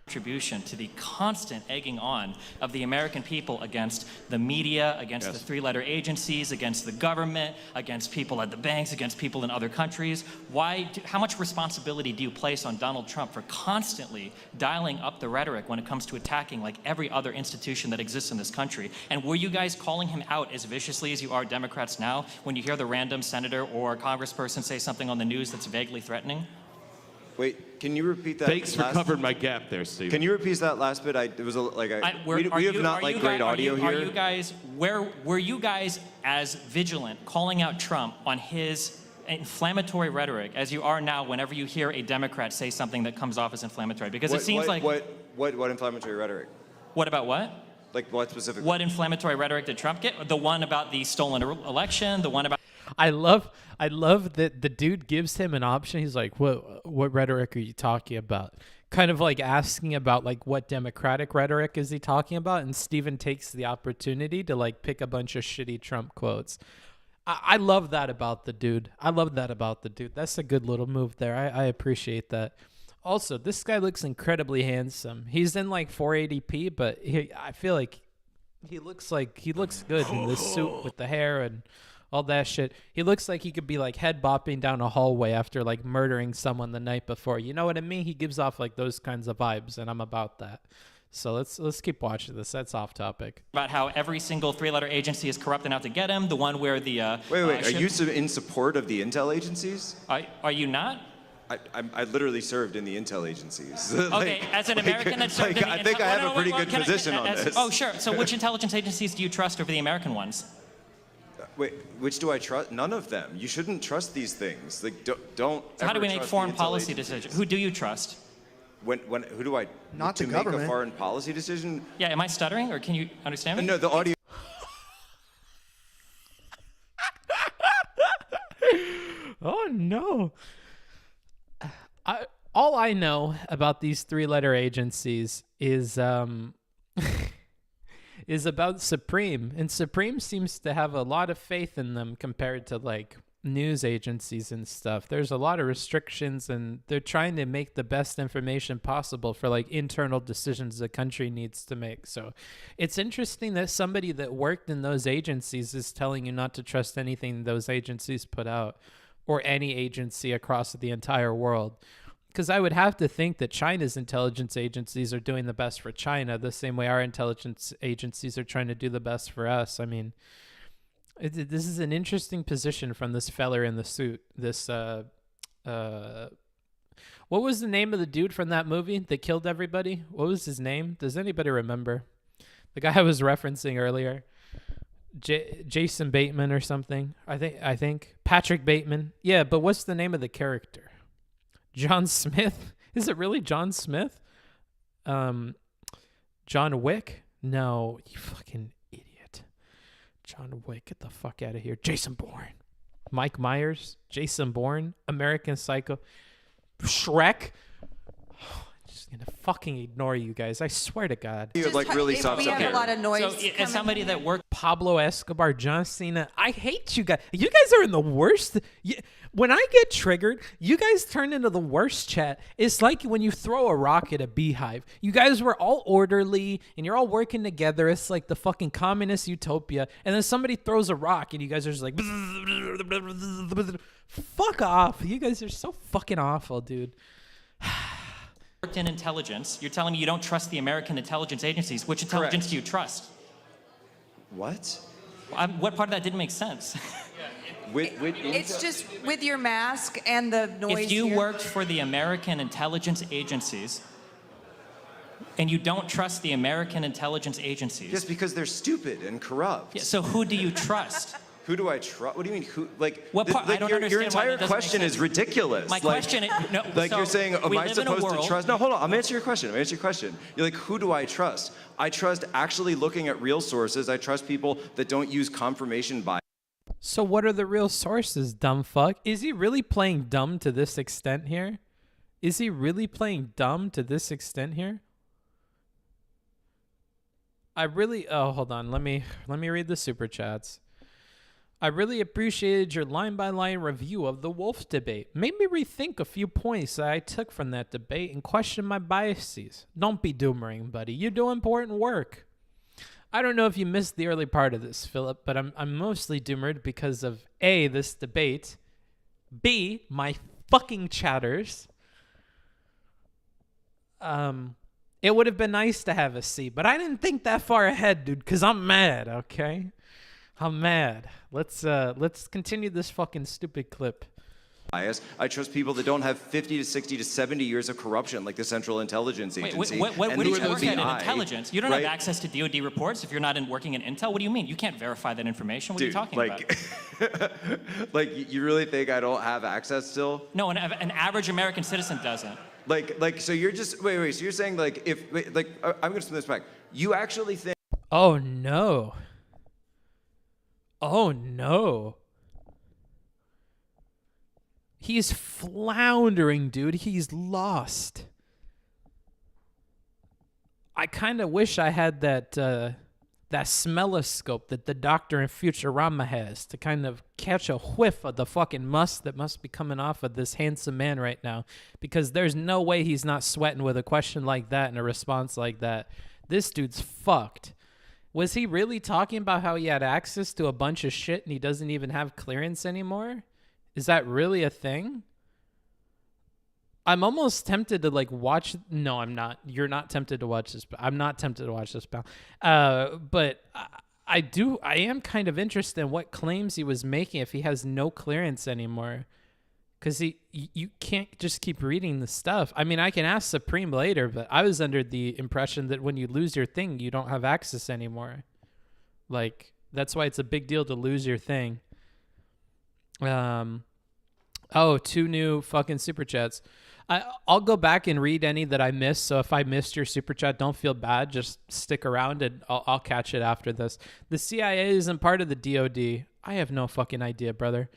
contribution to the constant egging on of the American people against the media, against the three-letter agencies, against the government, against people at the banks, against people in other countries. How much responsibility do you place on Donald Trump for constantly dialing up the rhetoric when it comes to attacking like every other institution that exists in this country? And were you guys calling him out as viciously as you are Democrats now when you hear the random senator or congressperson say something on the news that's vaguely threatening? Wait, can you repeat that? Thanks for covering my gap there, Steve. Can you repeat that last bit? We have not like great audio here. Are you guys, were you guys as vigilant calling out Trump on his inflammatory rhetoric as you are now whenever you hear a Democrat say something that comes off as inflammatory? Because it seems like... What inflammatory rhetoric? What about what? Like what specifically? What inflammatory rhetoric did Trump get? The one about the stolen election, the one about... I love that the dude gives him an option. He's like, what rhetoric are you talking about? Kind of like asking about like what Democratic rhetoric is he talking about? And Steven takes the opportunity to like pick a bunch of shitty Trump quotes. I love that about the dude. That's a good little move there. I appreciate that. Also, this guy looks incredibly handsome. He's in like 480p, but I feel like he looks good in this suit with the hair and all that shit. He looks like he could be like head bopping down a hallway after like murdering someone the night before. You know what I mean? He gives off like those kinds of vibes, and I'm about that. So let's keep watching this. That's off topic. About how every single three-letter agency is corrupt and out to get him. The one where the Wait, are you in support of the intel agencies? Are you not? I literally served in the intel agencies. Okay, as an American that served in the I think I have a pretty good position on this. Oh, sure. So which intelligence agencies do you trust over the American ones? Wait, which do I trust? None of them. You shouldn't trust these things. Like, don't. So how do we make trust foreign the intel policy agencies. decisions? Who do you trust? Who do I? Not to the make government. a foreign policy decision? Yeah, am I stuttering or can you understand me? No, the audio. Oh no. All I know about these three-letter agencies is is about Supreme, and Supreme seems to have a lot of faith in them compared to like news agencies and stuff. There's a lot of restrictions, and they're trying to make the best information possible for like internal decisions the country needs to make. So it's interesting that somebody that worked in those agencies is telling you not to trust anything those agencies put out, or any agency across the entire world. Because I would have to think that China's intelligence agencies are doing the best for China, the same way our intelligence agencies are trying to do the best for us. I mean, this is an interesting position from this feller in the suit. This, what was the name of the dude from that movie that killed everybody? What was his name? Does anybody remember? The guy I was referencing earlier. Jason Bateman or something. I think Patrick Bateman. Yeah, but what's the name of the character? John Smith? Is it really John Smith? John Wick? No, you fucking idiot. John Wick, get the fuck out of here. Jason Bourne. Mike Myers. Jason Bourne. American Psycho. Shrek. just gonna fucking ignore you guys. I swear to God. You like really soft. We have a lot of noise. So as somebody that worked Pablo Escobar, John Cena. I hate you guys. You guys are in the worst. When I get triggered, you guys turn into the worst chat. It's like when you throw a rock at a beehive. You guys were all orderly and you're all working together. It's like the fucking communist utopia. And then somebody throws a rock and you guys are just like, fuck off. You guys are so fucking awful, dude. worked in intelligence. You're telling me you don't trust the American intelligence agencies. Which intelligence do you trust? What? What part of that didn't make sense? It's just with your mask and the noise. If you here. worked for the American intelligence agencies and you don't trust the American intelligence agencies. Yes, because they're stupid and corrupt. Yeah, so who do you trust? Who do I trust? What do you mean? Who? Like, what part? I don't your understand entire why that doesn't question make is sense. ridiculous. My question, no. Like so you're saying, am we I live in a supposed to world- trust? No, hold on. I'm answering your question. You're like, who do I trust? I trust actually looking at real sources. I trust people that don't use confirmation bias. So what are the real sources, dumb fuck? Is he really playing dumb to this extent here? Is he really playing dumb to this extent here? Hold on. Let me read the super chats. I really appreciated your line-by-line review of the Wolf debate. Made me rethink a few points that I took from that debate and question my biases. Don't be doomering, buddy. You do important work. I don't know if you missed the early part of this, Philip, but I'm mostly doomered because of A, this debate, B, my fucking chatters. It would have been nice to have a C, but I didn't think that far ahead, dude, because I'm mad, okay? I'm mad. Let's continue this fucking stupid clip. Bias. I trust people that don't have 50 to 60 to 70 years of corruption, like the Central Intelligence Agency. What do you work at in FBI, intelligence? You don't right? have access to DoD reports if you're not working in intel. What do you mean? You can't verify that information. What are you talking about? Like, you really think I don't have access still? No, an average American citizen doesn't. So you're just wait. So you're saying I'm going to spin this back. You actually think? Oh no. Oh no. He's floundering, dude. He's lost. I kind of wish I had that smelloscope that the doctor in Futurama has to kind of catch a whiff of the fucking musk that must be coming off of this handsome man right now, because there's no way he's not sweating with a question like that and a response like that. This dude's fucked. Was he really talking about how he had access to a bunch of shit and he doesn't even have clearance anymore? Is that really a thing? I'm almost tempted to watch. No, I'm not. You're not tempted to watch this. I'm not tempted to watch this, pal. But I am kind of interested in what claims he was making if he has no clearance anymore. Because you can't just keep reading the stuff. I mean, I can ask Supreme later, but I was under the impression that when you lose your thing, you don't have access anymore. That's why it's a big deal to lose your thing. 2 new fucking super chats. I'll go back and read any that I missed. So if I missed your super chat, don't feel bad. Just stick around and I'll catch it after this. The CIA isn't part of the DOD. I have no fucking idea, brother.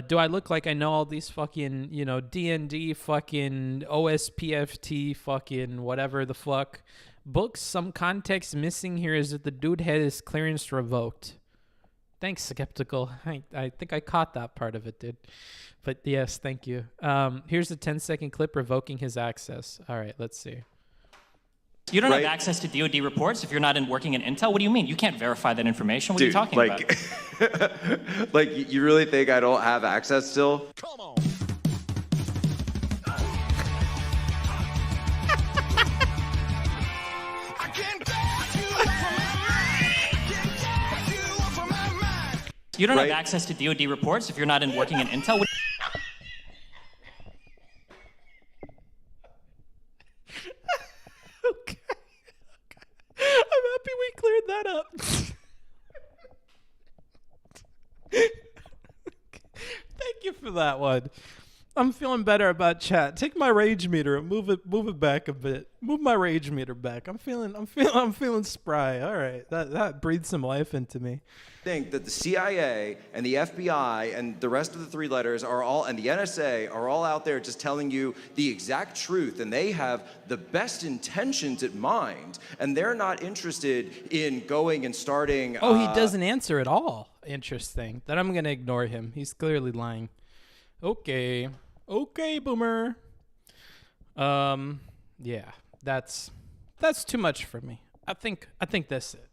Do I look like I know all these fucking, D&D fucking OSPFT fucking whatever the fuck books? Some context missing here is that the dude had his clearance revoked. Thanks, Skeptical. I think I caught that part of it, dude. But yes, thank you. Here's a 10-second clip revoking his access. All right, let's see. You don't have access to DoD reports if you're not working in intel. What do you mean? You can't verify that information. What are you talking about? You really think I don't have access still? Come on. You don't have access to DoD reports if you're not working in intel. Okay. I'm happy we cleared that up. Thank you for that one. I'm feeling better about chat. Take my rage meter and move it back a bit. Move my rage meter back. I'm feeling spry. All right, that breathed some life into me. Think that the CIA and the FBI and the rest of the three letters are all, and the NSA are all out there just telling you the exact truth, and they have the best intentions in mind, and they're not interested in going and starting. Oh, he doesn't answer at all. Interesting. Then I'm gonna ignore him. He's clearly lying. Okay, boomer. Yeah, that's too much for me. I think that's it.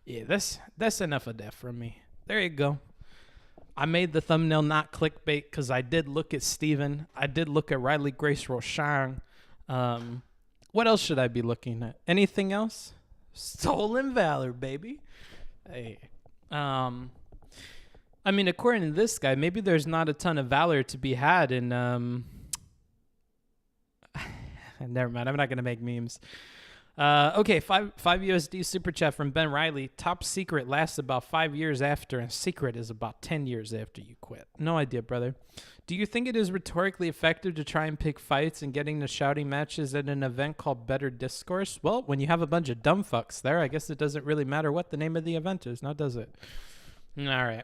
Yeah, that's enough of that from me. There you go. I made the thumbnail not clickbait because I did look at Steven. I did look at Riley Grace Rochang. What else should I be looking at? Anything else? Stolen valor, baby. Hey. I mean, according to this guy, maybe there's not a ton of valor to be had in never mind, I'm not gonna make memes. Okay, 5 USD super chat from Ben Riley. Top secret lasts about 5 years after, and secret is about 10 years after you quit. No idea, brother. Do you think it is rhetorically effective to try and pick fights and getting the shouting matches at an event called Better Discourse? Well, when you have a bunch of dumb fucks there, I guess it doesn't really matter what the name of the event is, now does it? All right.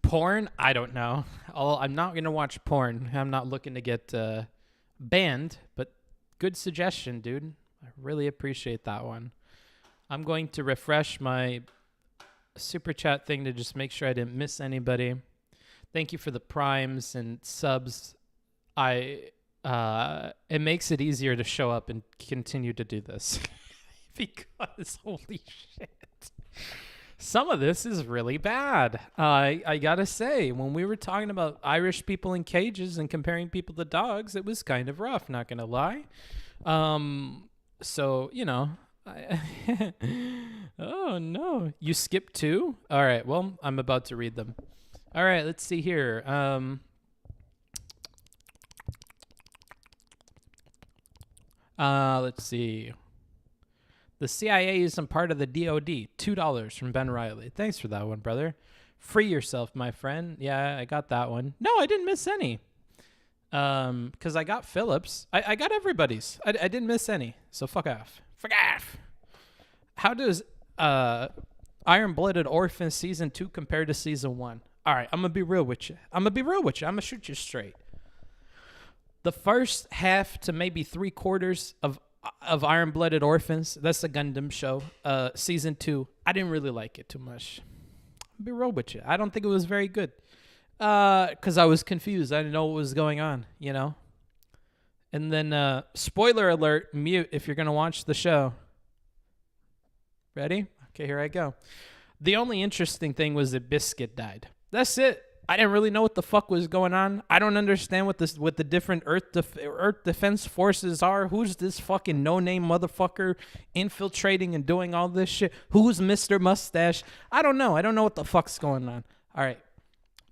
Porn? I don't know. I'm not going to watch porn. I'm not looking to get banned, but good suggestion, dude. I really appreciate that one. I'm going to refresh my super chat thing to just make sure I didn't miss anybody. Thank you for the primes and subs. It makes it easier to show up and continue to do this because holy shit. Some of this is really bad. I gotta say, when we were talking about Irish people in cages and comparing people to dogs, it was kind of rough, not gonna lie. So, you know, oh no, you skipped 2? All right, well, I'm about to read them. All right, let's see here. Let's see. The CIA isn't part of the DOD. $2 from Ben Riley. Thanks for that one, brother. Free yourself, my friend. Yeah, I got that one. No, I didn't miss any. Because I got Phillips. I got everybody's. I didn't miss any. So fuck off. Fuck off. How does Iron-Blooded Orphan Season 2 compare to Season 1? All right, I'm going to be real with you. I'm going to shoot you straight. The first half to maybe 3/4 of Iron-Blooded Orphans, that's a Gundam show, Season 2, I didn't really like it too much. I'll be real with you. I don't think it was very good. Because I was confused. I didn't know what was going on, you know? And then, spoiler alert, mute if you're going to watch the show. Ready? Okay, here I go. The only interesting thing was that Biscuit died. That's it. I didn't really know what the fuck was going on. I don't understand what the different Earth Defense Forces are. Who's this fucking no-name motherfucker infiltrating and doing all this shit? Who's Mr. Mustache? I don't know. I don't know what the fuck's going on. All right.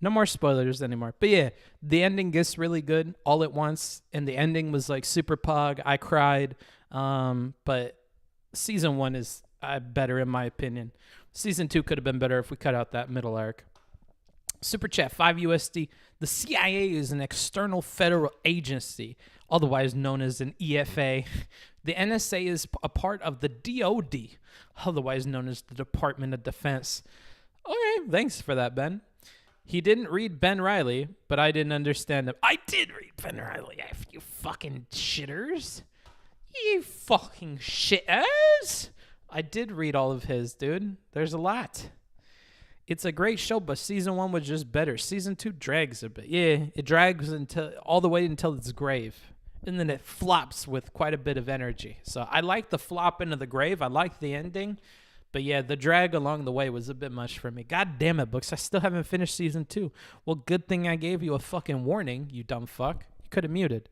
No more spoilers anymore. But yeah, the ending gets really good all at once. And the ending was like super pog. I cried. But Season 1 is better in my opinion. Season 2 could have been better if we cut out that middle arc. Super chat, 5 USD. The CIA is an external federal agency, otherwise known as an EFA. The NSA is a part of the DOD, otherwise known as the Department of Defense. Okay, thanks for that, Ben. He didn't read Ben Riley, but I didn't understand him. I did read Ben Riley, you fucking shitters. You fucking shitters. I did read all of his, dude. There's a lot. It's a great show, but Season 1 was just better. Season 2 drags a bit. Yeah, it drags all the way until it's grave. And then it flops with quite a bit of energy. So I like the flop into the grave. I like the ending. But yeah, the drag along the way was a bit much for me. God damn it, Books. I still haven't finished Season 2. Well, good thing I gave you a fucking warning, you dumb fuck. You could have muted.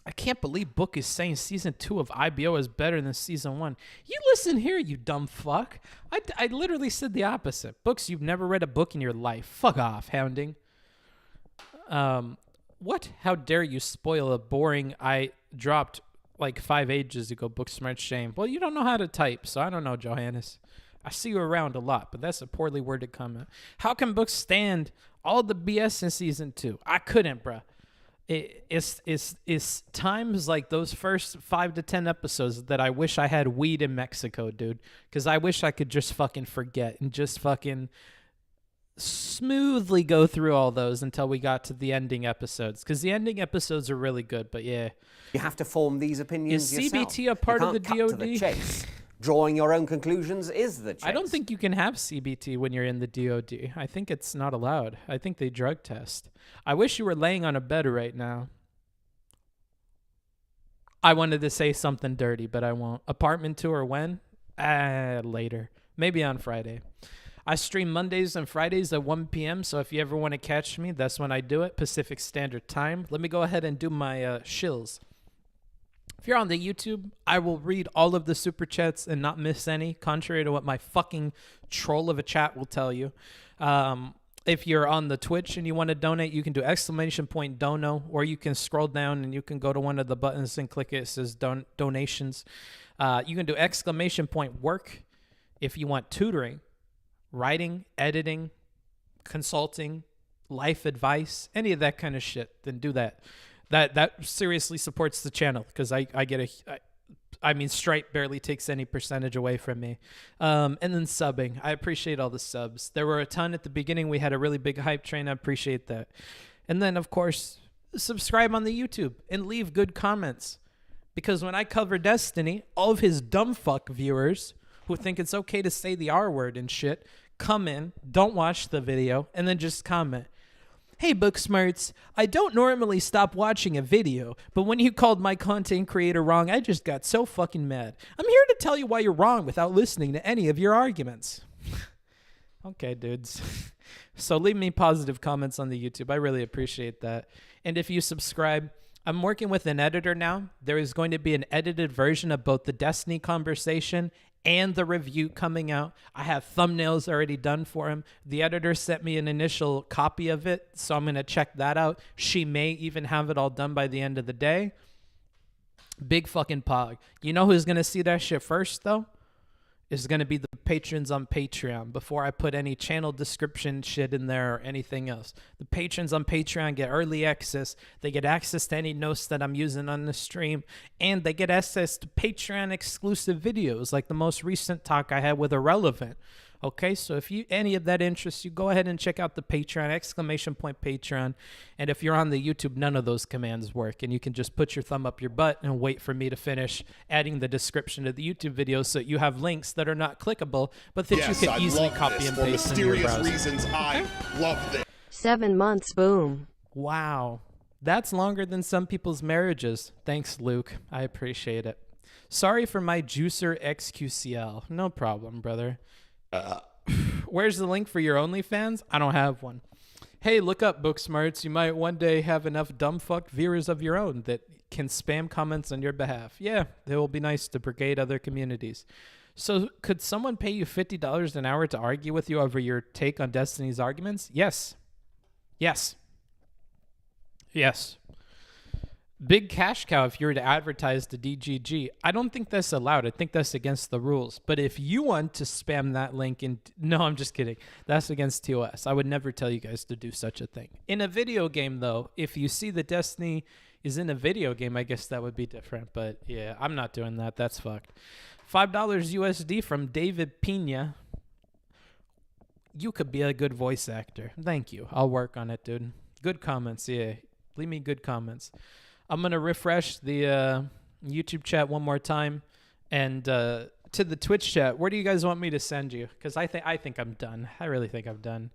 I can't believe Book is saying Season 2 of IBO is better than Season 1. You listen here, you dumb fuck. I literally said the opposite. Books, you've never read a book in your life. Fuck off, hounding. What? How dare you spoil a boring I dropped like 5 ages ago, Booksmart shame. Well, you don't know how to type, so I don't know, Johannes. I see you around a lot, but that's a poorly worded comment. How can books stand all the BS in season 2? I couldn't, bruh. It's times like those first 5 to 10 episodes that I wish I had weed in Mexico, dude. Because I wish I could just fucking forget and just fucking smoothly go through all those until we got to the ending episodes. Because the ending episodes are really good, but yeah. You have to form these opinions Is yourself. CBT a part of the You can't cut to the DoD? chase. Drawing your own conclusions is the chase. I don't think you can have CBT when you're in the DoD. I think it's not allowed. I think they drug test. I wish you were laying on a bed right now. I wanted to say something dirty, but I won't. Apartment tour when? Later. Maybe on Friday. I stream Mondays and Fridays at 1 p.m., so if you ever want to catch me, that's when I do it, Pacific Standard Time. Let me go ahead and do my shills. If you're on the YouTube, I will read all of the super chats and not miss any, contrary to what my fucking troll of a chat will tell you. If you're on the Twitch and you want to donate, you can do !Dono, or you can scroll down and you can go to one of the buttons and click it. It says donations. You can do !Work if you want tutoring, writing, editing, consulting, life advice, any of that kind of shit, then do that. That seriously supports the channel because I get Stripe barely takes any percentage away from me. And then subbing. I appreciate all the subs. There were a ton at the beginning. We had a really big hype train. I appreciate that. And then, of course, subscribe on the YouTube and leave good comments. Because when I cover Destiny, all of his dumb fuck viewers who think it's okay to say the R word and shit come in, don't watch the video, and then just comment. Hey, Booksmarts, I don't normally stop watching a video, but when you called my content creator wrong, I just got so fucking mad. I'm here to tell you why you're wrong without listening to any of your arguments. Okay, dudes. So leave me positive comments on the YouTube. I really appreciate that. And if you subscribe, I'm working with an editor now. There is going to be an edited version of both the Destiny conversation and the review coming out. I have thumbnails already done for him. The editor sent me an initial copy of it, so I'm going to check that out. She may even have it all done by the end of the day. Big fucking pog. You know who's going to see that shit first, though? It's going to be the patrons on Patreon before I put any channel description shit in there or anything else. The patrons on Patreon get early access. They get access to any notes that I'm using on the stream. And they get access to Patreon exclusive videos like the most recent talk I had with Irrelevant. Okay, so if any of that interests you, go ahead and check out the Patreon, !Patreon. And if you're on the YouTube, none of those commands work. And you can just put your thumb up your butt and wait for me to finish adding the description of the YouTube video so you have links that are not clickable, but that you can easily copy and paste in your browser. For mysterious reasons, I love this. 7 months, boom. Wow. That's longer than some people's marriages. Thanks, Luke. I appreciate it. Sorry for my juicer XQCL. No problem, brother. Where's the link for your OnlyFans? I don't have one. Hey, look up Booksmarts. You might one day have enough dumb fuck viewers of your own that can spam comments on your behalf. Yeah, it will be nice to brigade other communities. So could someone pay you $50 an hour to argue with you over your take on Destiny's arguments? Yes. Yes. Yes. Big cash cow if you were to advertise the DGG. I don't think that's allowed. I think that's against the rules. But if you want to spam that link and no, I'm just kidding. That's against TOS. I would never tell you guys to do such a thing. In a video game though, if you see that Destiny is in a video game, I guess that would be different. But yeah, I'm not doing that. That's fucked. $5 USD from David Pina. You could be a good voice actor. Thank you. I'll work on it, dude. Good comments. Yeah. Leave me good comments. I'm going to refresh the YouTube chat one more time. And to the Twitch chat, where do you guys want me to send you? Because I think I'm done. I really think I'm done.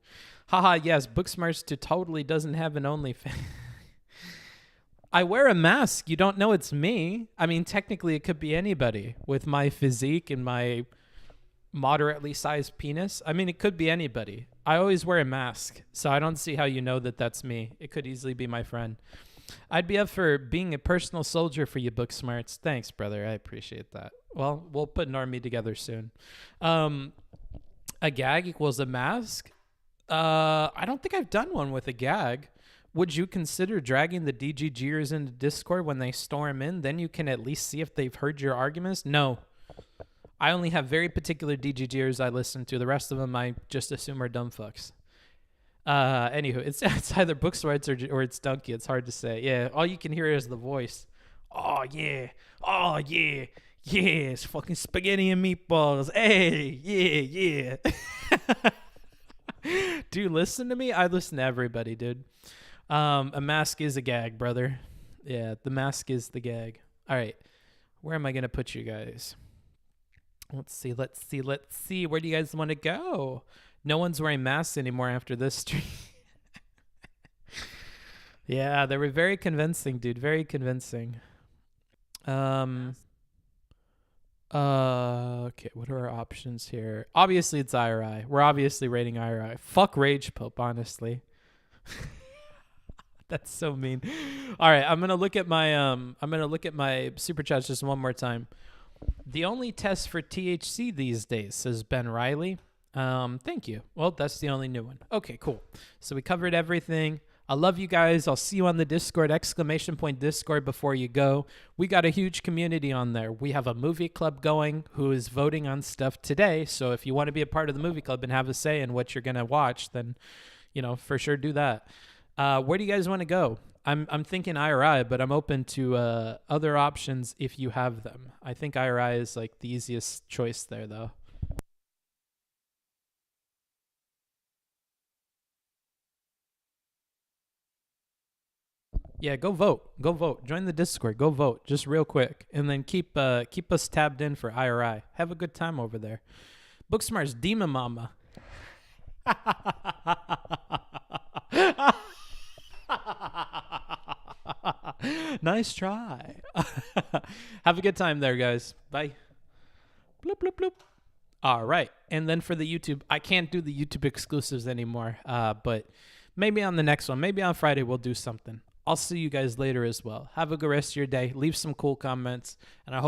Haha, yes, Booksmarts totally doesn't have an OnlyFans. I wear a mask. You don't know it's me. I mean, technically, it could be anybody with my physique and my moderately sized penis. I mean, it could be anybody. I always wear a mask, so I don't see how you know that that's me. It could easily be my friend. I'd be up for being a personal soldier for you, Booksmarts. Thanks, brother. I appreciate that. Well, we'll put an army together soon. A gag equals a mask? I don't think I've done one with a gag. Would you consider dragging the DGGers into Discord when they storm in? Then you can at least see if they've heard your arguments? No. I only have very particular DGGers I listen to. The rest of them I just assume are dumb fucks. Anywho, it's either Booksmarts or it's Donkey. It's hard to say. Yeah, all you can hear is the voice. Oh yeah, yeah, it's fucking spaghetti and meatballs. Hey, yeah. Dude, listen to me. I listen to everybody, dude. A mask is a gag, brother. Yeah, the mask is the gag. All right, where am I gonna put you guys? Let's see. Where do you guys want to go? No one's wearing masks anymore after this stream. Yeah, they were very convincing, dude. Very convincing. Okay, what are our options here? Obviously, it's IRI. We're obviously rating IRI. Fuck Rage Pope, honestly. That's so mean. All right, I'm gonna look at my super chats just one more time. The only test for THC these days, says Ben Riley. Thank you. Well, that's the only new one. Okay, cool. So we covered everything. I love you guys. I'll see you on the Discord, ! Discord before you go. We got a huge community on there. We have a movie club going who is voting on stuff today. So if you want to be a part of the movie club and have a say in what you're going to watch, then, for sure do that. Where do you guys want to go? I'm thinking IRI, but I'm open to other options if you have them. I think IRI is like the easiest choice there, though. Yeah, go vote. Go vote. Join the Discord. Go vote, just real quick, and then keep us tabbed in for IRI. Have a good time over there. Booksmart's Demon Mama. Nice try. Have a good time there, guys. Bye. Bloop, bloop, bloop. All right. And then for the YouTube, I can't do the YouTube exclusives anymore, but maybe on the next one, maybe on Friday, we'll do something. I'll see you guys later as well. Have a good rest of your day. Leave some cool comments, and I hope